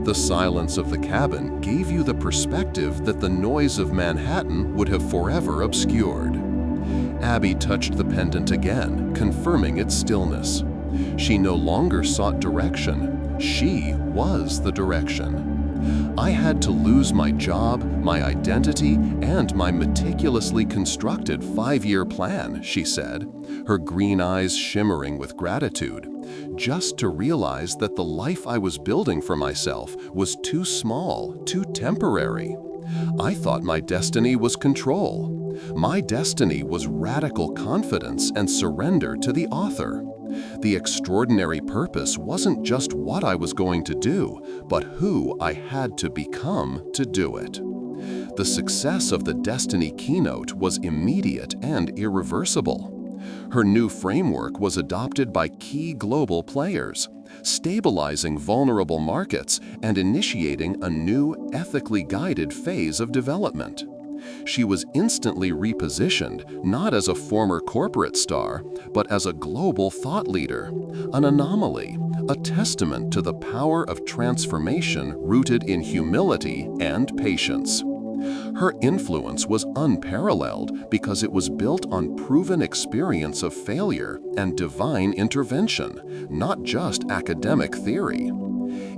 The silence of the cabin gave you the perspective that the noise of Manhattan would have forever obscured. Abby touched the pendant again, confirming its stillness. She no longer sought direction. She was the direction. "I had to lose my job, my identity, and my meticulously constructed 5-year plan," she said, her green eyes shimmering with gratitude, "just to realize that the life I was building for myself was too small, too temporary. I thought my destiny was control. My destiny was radical confidence and surrender to the author. The extraordinary purpose wasn't just what I was going to do, but who I had to become to do it." The success of the Destiny keynote was immediate and irreversible. Her new framework was adopted by key global players, stabilizing vulnerable markets and initiating a new, ethically guided phase of development. She was instantly repositioned, not as a former corporate star, but as a global thought leader, an anomaly, a testament to the power of transformation rooted in humility and patience. Her influence was unparalleled because it was built on proven experience of failure and divine intervention, not just academic theory.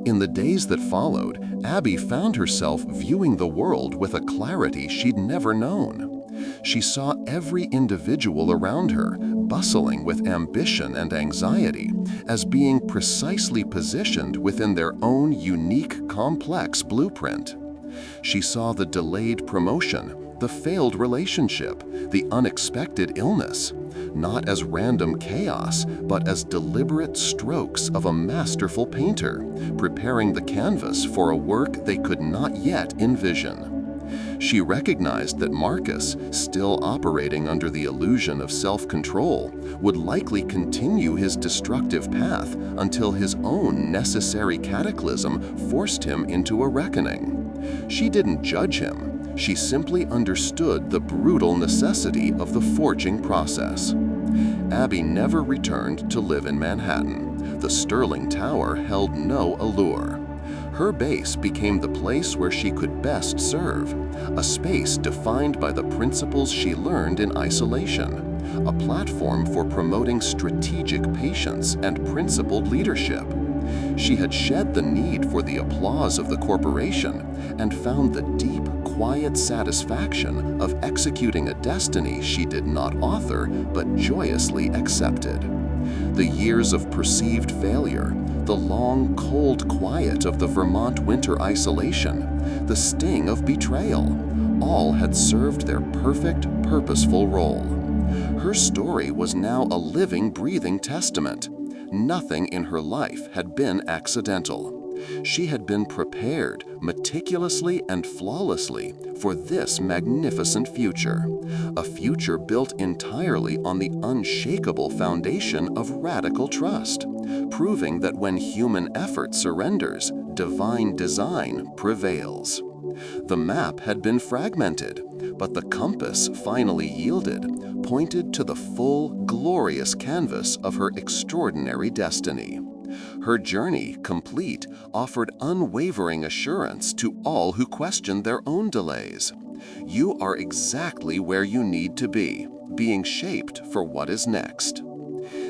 In the days that followed, Abby found herself viewing the world with a clarity she'd never known. She saw every individual around her, bustling with ambition and anxiety, as being precisely positioned within their own unique, complex blueprint. She saw the delayed promotion, the failed relationship, the unexpected illness, not as random chaos, but as deliberate strokes of a masterful painter, preparing the canvas for a work they could not yet envision. She recognized that Marcus, still operating under the illusion of self-control, would likely continue his destructive path until his own necessary cataclysm forced him into a reckoning. She didn't judge him. She simply understood the brutal necessity of the forging process. Abby never returned to live in Manhattan. The Sterling Tower held no allure. Her base became the place where she could best serve, a space defined by the principles she learned in isolation, a platform for promoting strategic patience and principled leadership. She had shed the need for the applause of the corporation and found the deep, quiet satisfaction of executing a destiny she did not author but joyously accepted. The years of perceived failure, the long, cold quiet of the Vermont winter isolation, the sting of betrayal, all had served their perfect, purposeful role. Her story was now a living, breathing testament. Nothing in her life had been accidental. She had been prepared meticulously and flawlessly for this magnificent future, a future built entirely on the unshakable foundation of radical trust, proving that when human effort surrenders, divine design prevails. The map had been fragmented, but the compass finally yielded, pointed to the full, glorious canvas of her extraordinary destiny. Her journey, complete, offered unwavering assurance to all who questioned their own delays. You are exactly where you need to be, being shaped for what is next.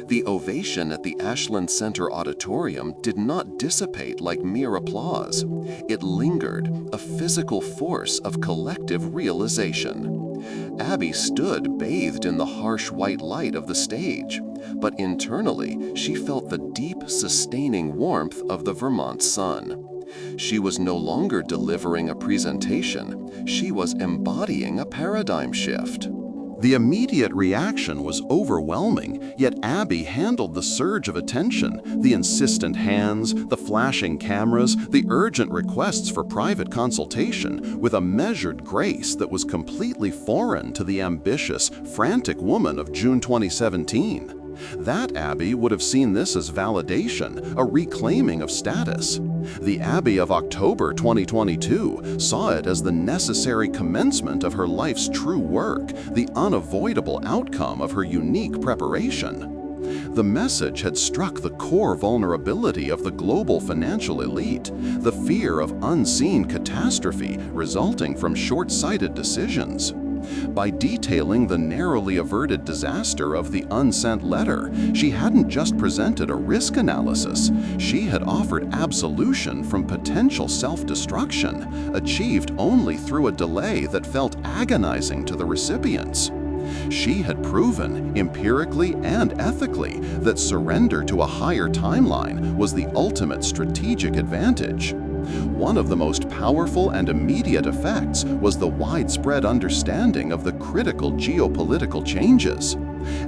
The ovation at the Ashland Center Auditorium did not dissipate like mere applause. It lingered, a physical force of collective realization. Abby stood bathed in the harsh white light of the stage, but internally she felt the deep, sustaining warmth of the Vermont sun. She was no longer delivering a presentation, she was embodying a paradigm shift. The immediate reaction was overwhelming, yet Abby handled the surge of attention, the insistent hands, the flashing cameras, the urgent requests for private consultation, with a measured grace that was completely foreign to the ambitious, frantic woman of June 2017. That Abby would have seen this as validation, a reclaiming of status. The Abby of October 2022 saw it as the necessary commencement of her life's true work, the unavoidable outcome of her unique preparation. The message had struck the core vulnerability of the global financial elite, the fear of unseen catastrophe resulting from short-sighted decisions. By detailing the narrowly averted disaster of the unsent letter, she hadn't just presented a risk analysis, she had offered absolution from potential self-destruction, achieved only through a delay that felt agonizing to the recipients. She had proven, empirically and ethically, that surrender to a higher timeline was the ultimate strategic advantage. One of the most powerful and immediate effects was the widespread understanding of the critical geopolitical changes.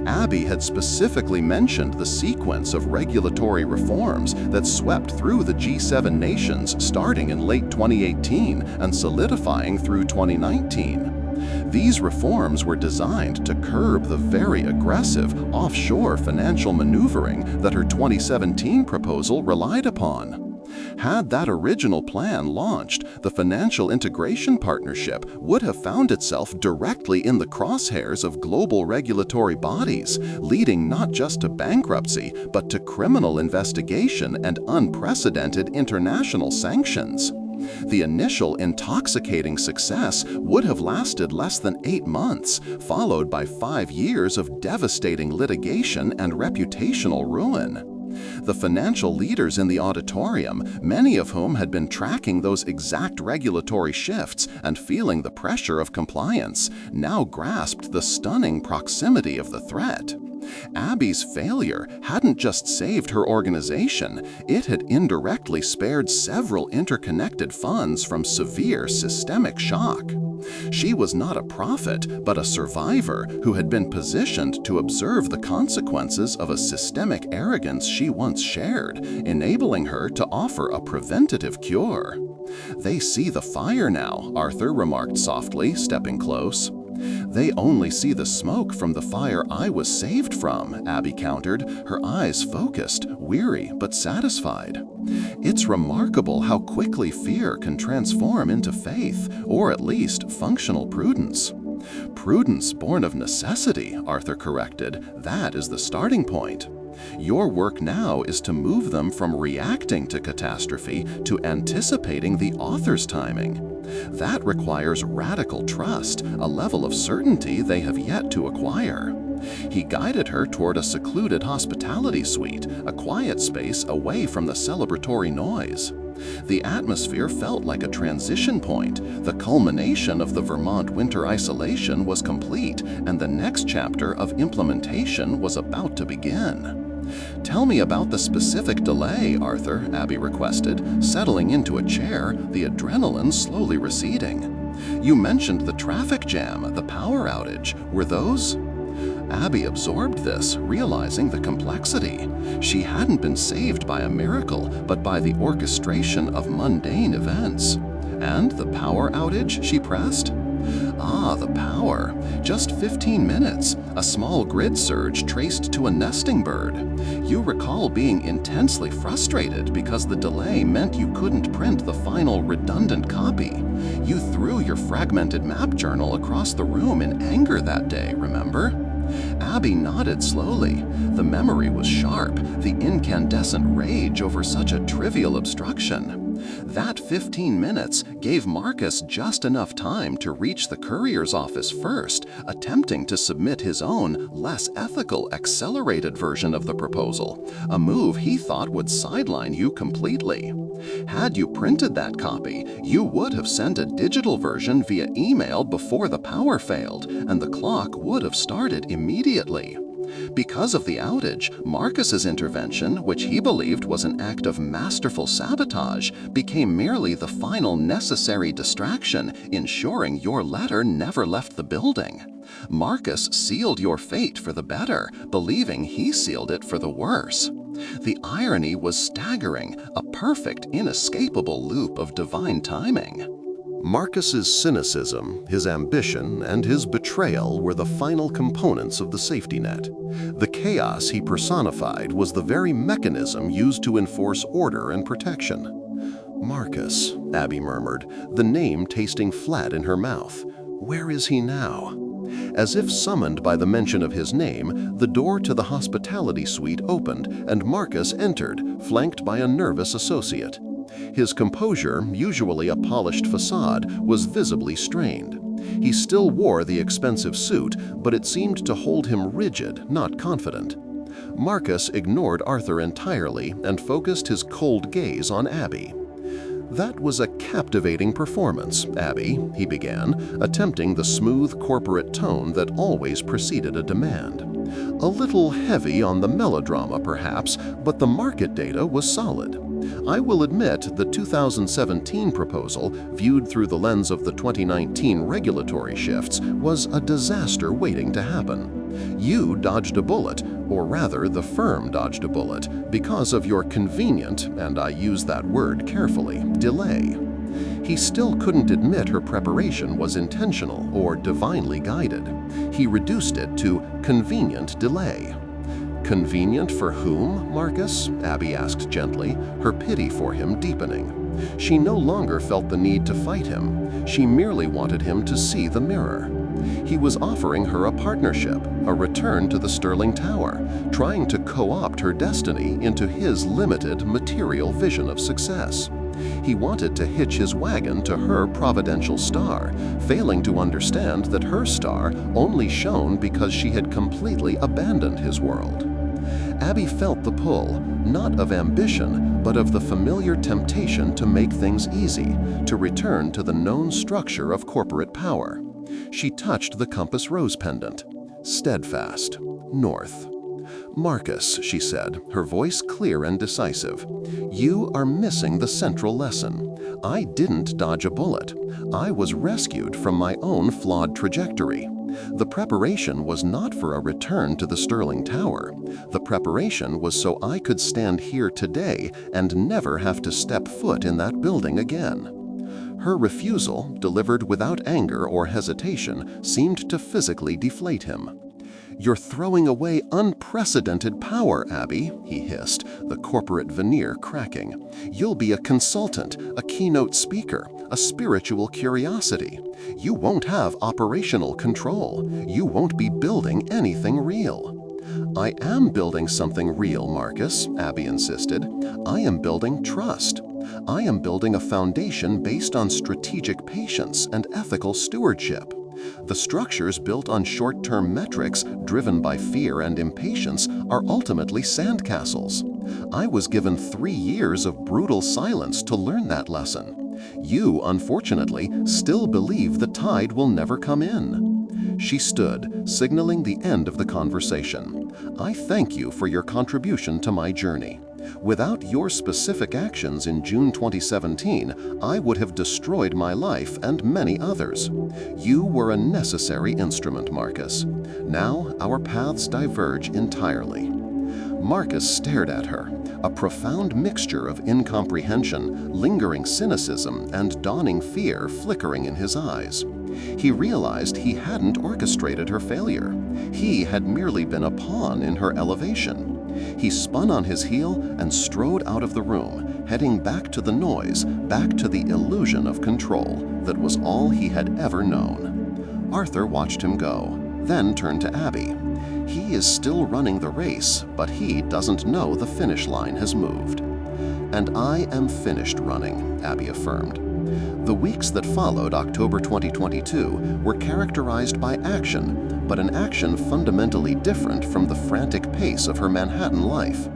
Abby had specifically mentioned the sequence of regulatory reforms that swept through the G7 nations starting in late 2018 and solidifying through 2019. These reforms were designed to curb the very aggressive offshore financial maneuvering that her 2017 proposal relied upon. Had that original plan launched, the Financial Integration Partnership would have found itself directly in the crosshairs of global regulatory bodies, leading not just to bankruptcy, but to criminal investigation and unprecedented international sanctions. The initial intoxicating success would have lasted less than 8 months, followed by 5 years of devastating litigation and reputational ruin. The financial leaders in the auditorium, many of whom had been tracking those exact regulatory shifts and feeling the pressure of compliance, now grasped the stunning proximity of the threat. Abby's failure hadn't just saved her organization, it had indirectly spared several interconnected funds from severe systemic shock. She was not a prophet, but a survivor who had been positioned to observe the consequences of a systemic arrogance she once shared, enabling her to offer a preventative cure. "They see the fire now," Arthur remarked softly, stepping close. "They only see the smoke from the fire I was saved from," Abby countered, her eyes focused, weary but satisfied. "It's remarkable how quickly fear can transform into faith, or at least functional prudence." "Prudence born of necessity," Arthur corrected. "That is the starting point. Your work now is to move them from reacting to catastrophe to anticipating the author's timing. That requires radical trust, a level of certainty they have yet to acquire." He guided her toward a secluded hospitality suite, a quiet space away from the celebratory noise. The atmosphere felt like a transition point. The culmination of the Vermont winter isolation was complete, and the next chapter of implementation was about to begin. "Tell me about the specific delay, Arthur," Abby requested, settling into a chair, the adrenaline slowly receding. "You mentioned the traffic jam, the power outage. Were those—" Abby absorbed this, realizing the complexity. She hadn't been saved by a miracle, but by the orchestration of mundane events. "And the power outage?" she pressed. "Ah, the power. Just 15 minutes, a small grid surge traced to a nesting bird. You recall being intensely frustrated because the delay meant you couldn't print the final redundant copy. You threw your fragmented map journal across the room in anger that day, remember?" Abby nodded slowly. The memory was sharp, the incandescent rage over such a trivial obstruction. That 15 minutes gave Marcus just enough time to reach the courier's office first, attempting to submit his own, less ethical, accelerated version of the proposal, a move he thought would sideline you completely. Had you printed that copy, you would have sent a digital version via email before the power failed, and the clock would have started immediately. Because of the outage, Marcus's intervention, which he believed was an act of masterful sabotage, became merely the final necessary distraction, ensuring your letter never left the building. Marcus sealed your fate for the better, believing he sealed it for the worse. The irony was staggering, a perfect, inescapable loop of divine timing. Marcus's cynicism, his ambition, and his betrayal were the final components of the safety net. The chaos he personified was the very mechanism used to enforce order and protection. "Marcus," Abby murmured, the name tasting flat in her mouth. "Where is he now?" As if summoned by the mention of his name, the door to the hospitality suite opened and Marcus entered, flanked by a nervous associate. His composure, usually a polished facade, was visibly strained. He still wore the expensive suit, but it seemed to hold him rigid, not confident. Marcus ignored Arthur entirely and focused his cold gaze on Abby. "That was a captivating performance, Abby," he began, attempting the smooth corporate tone that always preceded a demand. "A little heavy on the melodrama, perhaps, but the market data was solid. I will admit the 2017 proposal, viewed through the lens of the 2019 regulatory shifts, was a disaster waiting to happen. You dodged a bullet, or rather the firm dodged a bullet, because of your convenient, and I use that word carefully, delay." He still couldn't admit her preparation was intentional or divinely guided. He reduced it to convenient delay. "Convenient for whom, Marcus?" Abby asked gently, her pity for him deepening. She no longer felt the need to fight him. She merely wanted him to see the mirror. He was offering her a partnership, a return to the Sterling Tower, trying to co-opt her destiny into his limited material vision of success. He wanted to hitch his wagon to her providential star, failing to understand that her star only shone because she had completely abandoned his world. Abby felt the pull, not of ambition, but of the familiar temptation to make things easy, to return to the known structure of corporate power. She touched the compass rose pendant. Steadfast. North. "Marcus," she said, her voice clear and decisive, "you are missing the central lesson. I didn't dodge a bullet. I was rescued from my own flawed trajectory. The preparation was not for a return to the Sterling Tower. The preparation was so I could stand here today and never have to step foot in that building again." Her refusal, delivered without anger or hesitation, seemed to physically deflate him. "You're throwing away unprecedented power, Abby," he hissed, the corporate veneer cracking. "You'll be a consultant, a keynote speaker, a spiritual curiosity. You won't have operational control. You won't be building anything real." "I am building something real, Marcus," Abby insisted. "I am building trust. I am building a foundation based on strategic patience and ethical stewardship. The structures built on short-term metrics driven by fear and impatience are ultimately sandcastles. I was given 3 years of brutal silence to learn that lesson. You, unfortunately, still believe the tide will never come in." She stood, signaling the end of the conversation. "I thank you for your contribution to my journey. Without your specific actions in June 2017, I would have destroyed my life and many others. You were a necessary instrument, Marcus. Now our paths diverge entirely." Marcus stared at her, a profound mixture of incomprehension, lingering cynicism, and dawning fear flickering in his eyes. He realized he hadn't orchestrated her failure. He had merely been a pawn in her elevation. He spun on his heel and strode out of the room, heading back to the noise, back to the illusion of control that was all he had ever known. Arthur watched him go, then turned to Abby. "He is still running the race, but he doesn't know the finish line has moved." "And I am finished running," Abby affirmed. The weeks that followed October 2022 were characterized by action, but an action fundamentally different from the frantic pace of her Manhattan life.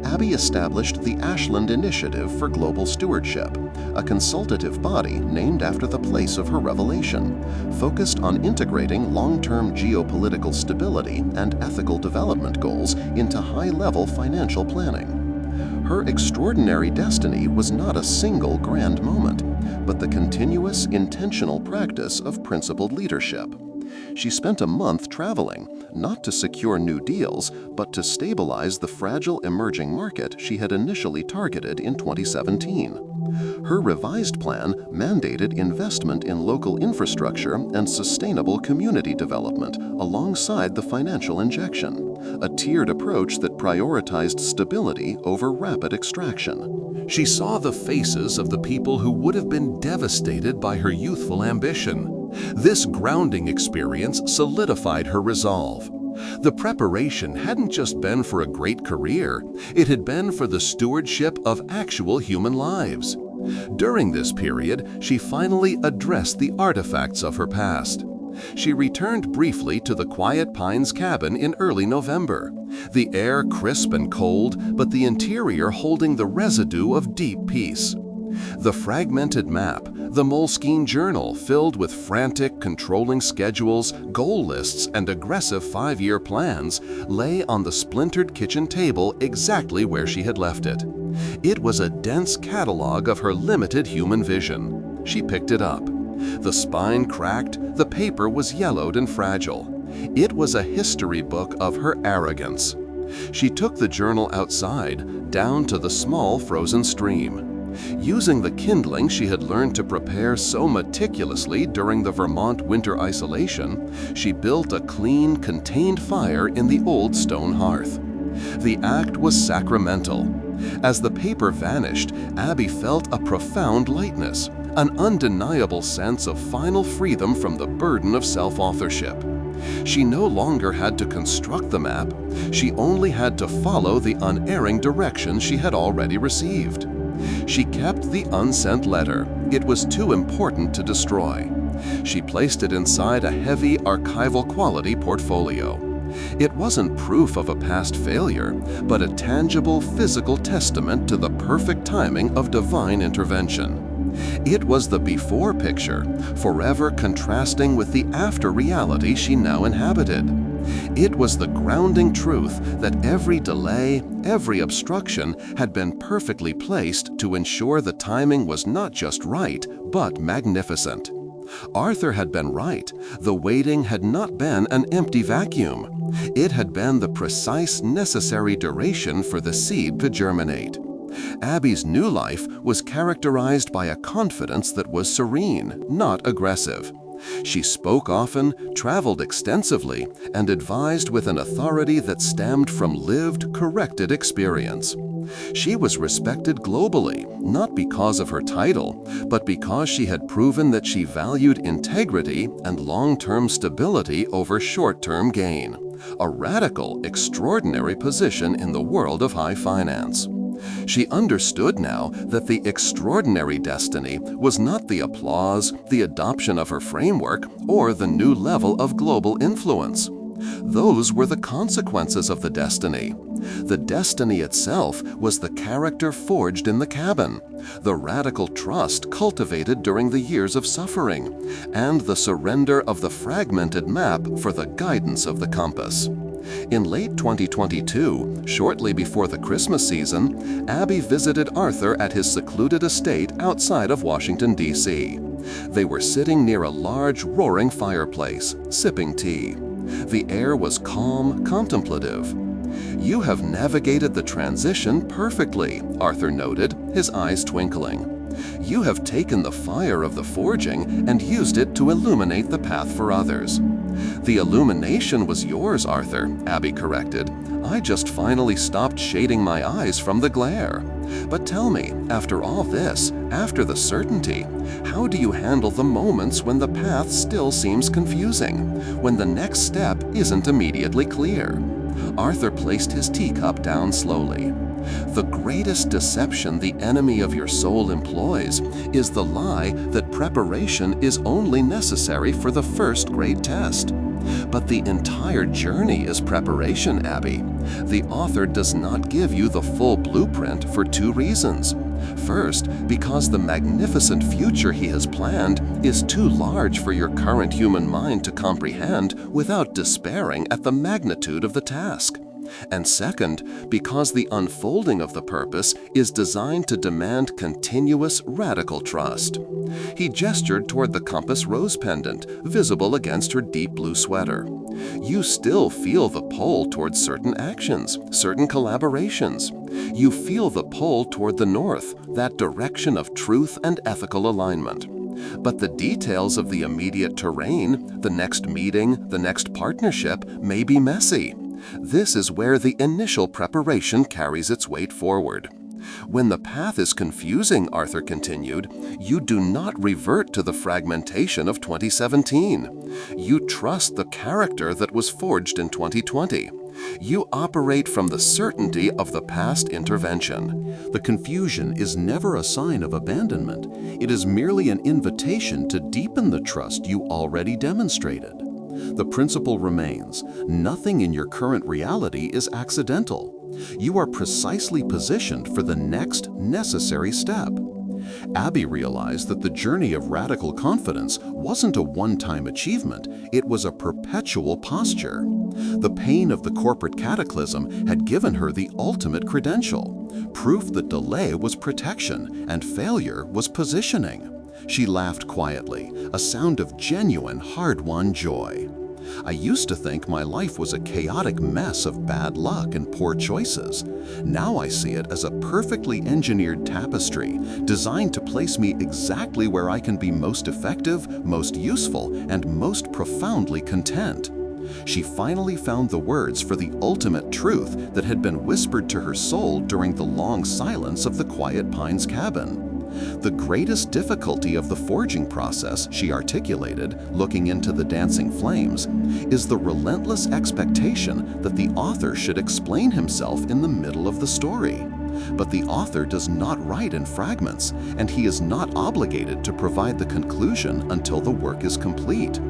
Abby established the Ashland Initiative for Global Stewardship, a consultative body named after the place of her revelation, focused on integrating long-term geopolitical stability and ethical development goals into high-level financial planning. Her extraordinary destiny was not a single grand moment, but the continuous, intentional practice of principled leadership. She spent a month traveling, not to secure new deals, but to stabilize the fragile emerging market she had initially targeted in 2017. Her revised plan mandated investment in local infrastructure and sustainable community development alongside the financial injection, a tiered approach that prioritized stability over rapid extraction. She saw the faces of the people who would have been devastated by her youthful ambition. This grounding experience solidified her resolve. The preparation hadn't just been for a great career, it had been for the stewardship of actual human lives. During this period, she finally addressed the artifacts of her past. She returned briefly to the Quiet Pines cabin in early November, the air crisp and cold, but the interior holding the residue of deep peace. The fragmented map, the Moleskine journal filled with frantic, controlling schedules, goal lists, and aggressive 5-year plans, lay on the splintered kitchen table exactly where she had left it. It was a dense catalog of her limited human vision. She picked it up. The spine cracked, the paper was yellowed and fragile. It was a history book of her arrogance. She took the journal outside, down to the small frozen stream. Using the kindling she had learned to prepare so meticulously during the Vermont winter isolation, she built a clean, contained fire in the old stone hearth. The act was sacramental. As the paper vanished, Abby felt a profound lightness, an undeniable sense of final freedom from the burden of self-authorship. She no longer had to construct the map, she only had to follow the unerring directions she had already received. She kept the unsent letter. It was too important to destroy. She placed it inside a heavy archival quality portfolio. It wasn't proof of a past failure, but a tangible physical testament to the perfect timing of divine intervention. It was the before picture, forever contrasting with the after reality she now inhabited. It was the grounding truth that every delay, every obstruction had been perfectly placed to ensure the timing was not just right, but magnificent. Arthur had been right. The waiting had not been an empty vacuum. It had been the precise necessary duration for the seed to germinate. Abby's new life was characterized by a confidence that was serene, not aggressive. She spoke often, traveled extensively, and advised with an authority that stemmed from lived, corrected experience. She was respected globally, not because of her title, but because she had proven that she valued integrity and long-term stability over short-term gain. A radical, extraordinary position in the world of high finance. She understood now that the extraordinary destiny was not the applause, the adoption of her framework, or the new level of global influence. Those were the consequences of the destiny. The destiny itself was the character forged in the cabin, the radical trust cultivated during the years of suffering, and the surrender of the fragmented map for the guidance of the compass. In late 2022, shortly before the Christmas season, Abby visited Arthur at his secluded estate outside of Washington, D.C. They were sitting near a large, roaring fireplace, sipping tea. The air was calm, contemplative. "You have navigated the transition perfectly," Arthur noted, his eyes twinkling. "You have taken the fire of the forging and used it to illuminate the path for others." "The illumination was yours, Arthur," Abby corrected. "I just finally stopped shading my eyes from the glare. But tell me, after all this, after the certainty, how do you handle the moments when the path still seems confusing, when the next step isn't immediately clear?" Arthur placed his teacup down slowly. "The greatest deception the enemy of your soul employs is the lie that preparation is only necessary for the first great test. But the entire journey is preparation, Abby. The author does not give you the full blueprint for two reasons. First, because the magnificent future he has planned is too large for your current human mind to comprehend without despairing at the magnitude of the task. And second, because the unfolding of the purpose is designed to demand continuous, radical trust." He gestured toward the compass rose pendant, visible against her deep blue sweater. "You still feel the pull toward certain actions, certain collaborations. You feel the pull toward the north, that direction of truth and ethical alignment. But the details of the immediate terrain, the next meeting, the next partnership, may be messy. This is where the initial preparation carries its weight forward. When the path is confusing," Arthur continued, "you do not revert to the fragmentation of 2017. You trust the character that was forged in 2020. You operate from the certainty of the past intervention." The confusion is never a sign of abandonment. It is merely an invitation to deepen the trust you already demonstrated. The principle remains: nothing in your current reality is accidental. You are precisely positioned for the next necessary step. Abby realized that the journey of radical confidence wasn't a one-time achievement, it was a perpetual posture. The pain of the corporate cataclysm had given her the ultimate credential, proof that delay was protection and failure was positioning. She laughed quietly, a sound of genuine, hard-won joy. "I used to think my life was a chaotic mess of bad luck and poor choices. Now I see it as a perfectly engineered tapestry designed to place me exactly where I can be most effective, most useful, and most profoundly content." She finally found the words for the ultimate truth that had been whispered to her soul during the long silence of the Quiet Pines cabin. The greatest difficulty of the forging process, she articulated, looking into the dancing flames, is the relentless expectation that the author should explain himself in the middle of the story. But the author does not write in fragments, and he is not obligated to provide the conclusion until the work is complete.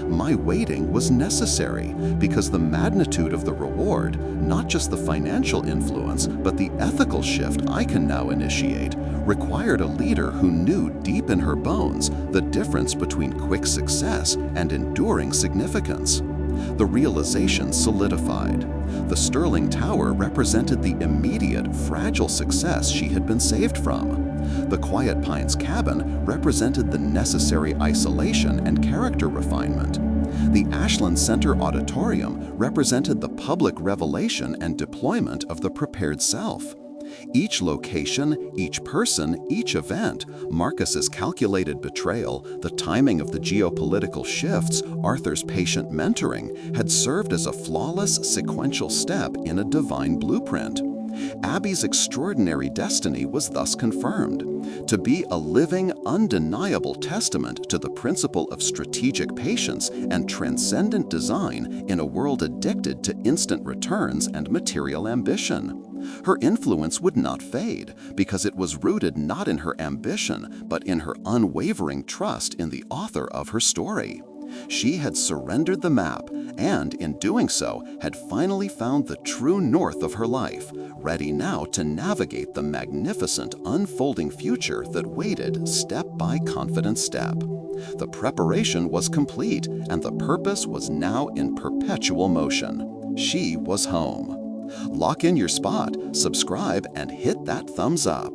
My waiting was necessary because the magnitude of the reward, not just the financial influence, but the ethical shift I can now initiate, required a leader who knew deep in her bones the difference between quick success and enduring significance. The realization solidified. The Sterling Tower represented the immediate, fragile success she had been saved from. The Quiet Pines cabin represented the necessary isolation and character refinement. The Ashland Center Auditorium represented the public revelation and deployment of the prepared self. Each location, each person, each event, Marcus's calculated betrayal, the timing of the geopolitical shifts, Arthur's patient mentoring, had served as a flawless sequential step in a divine blueprint. Abby's extraordinary destiny was thus confirmed. To be a living, undeniable testament to the principle of strategic patience and transcendent design in a world addicted to instant returns and material ambition. Her influence would not fade because it was rooted not in her ambition, but in her unwavering trust in the author of her story. She had surrendered the map and, in doing so, had finally found the true north of her life, ready now to navigate the magnificent unfolding future that waited step by confident step. The preparation was complete, and the purpose was now in perpetual motion. She was home. Lock in your spot, subscribe, and hit that thumbs up.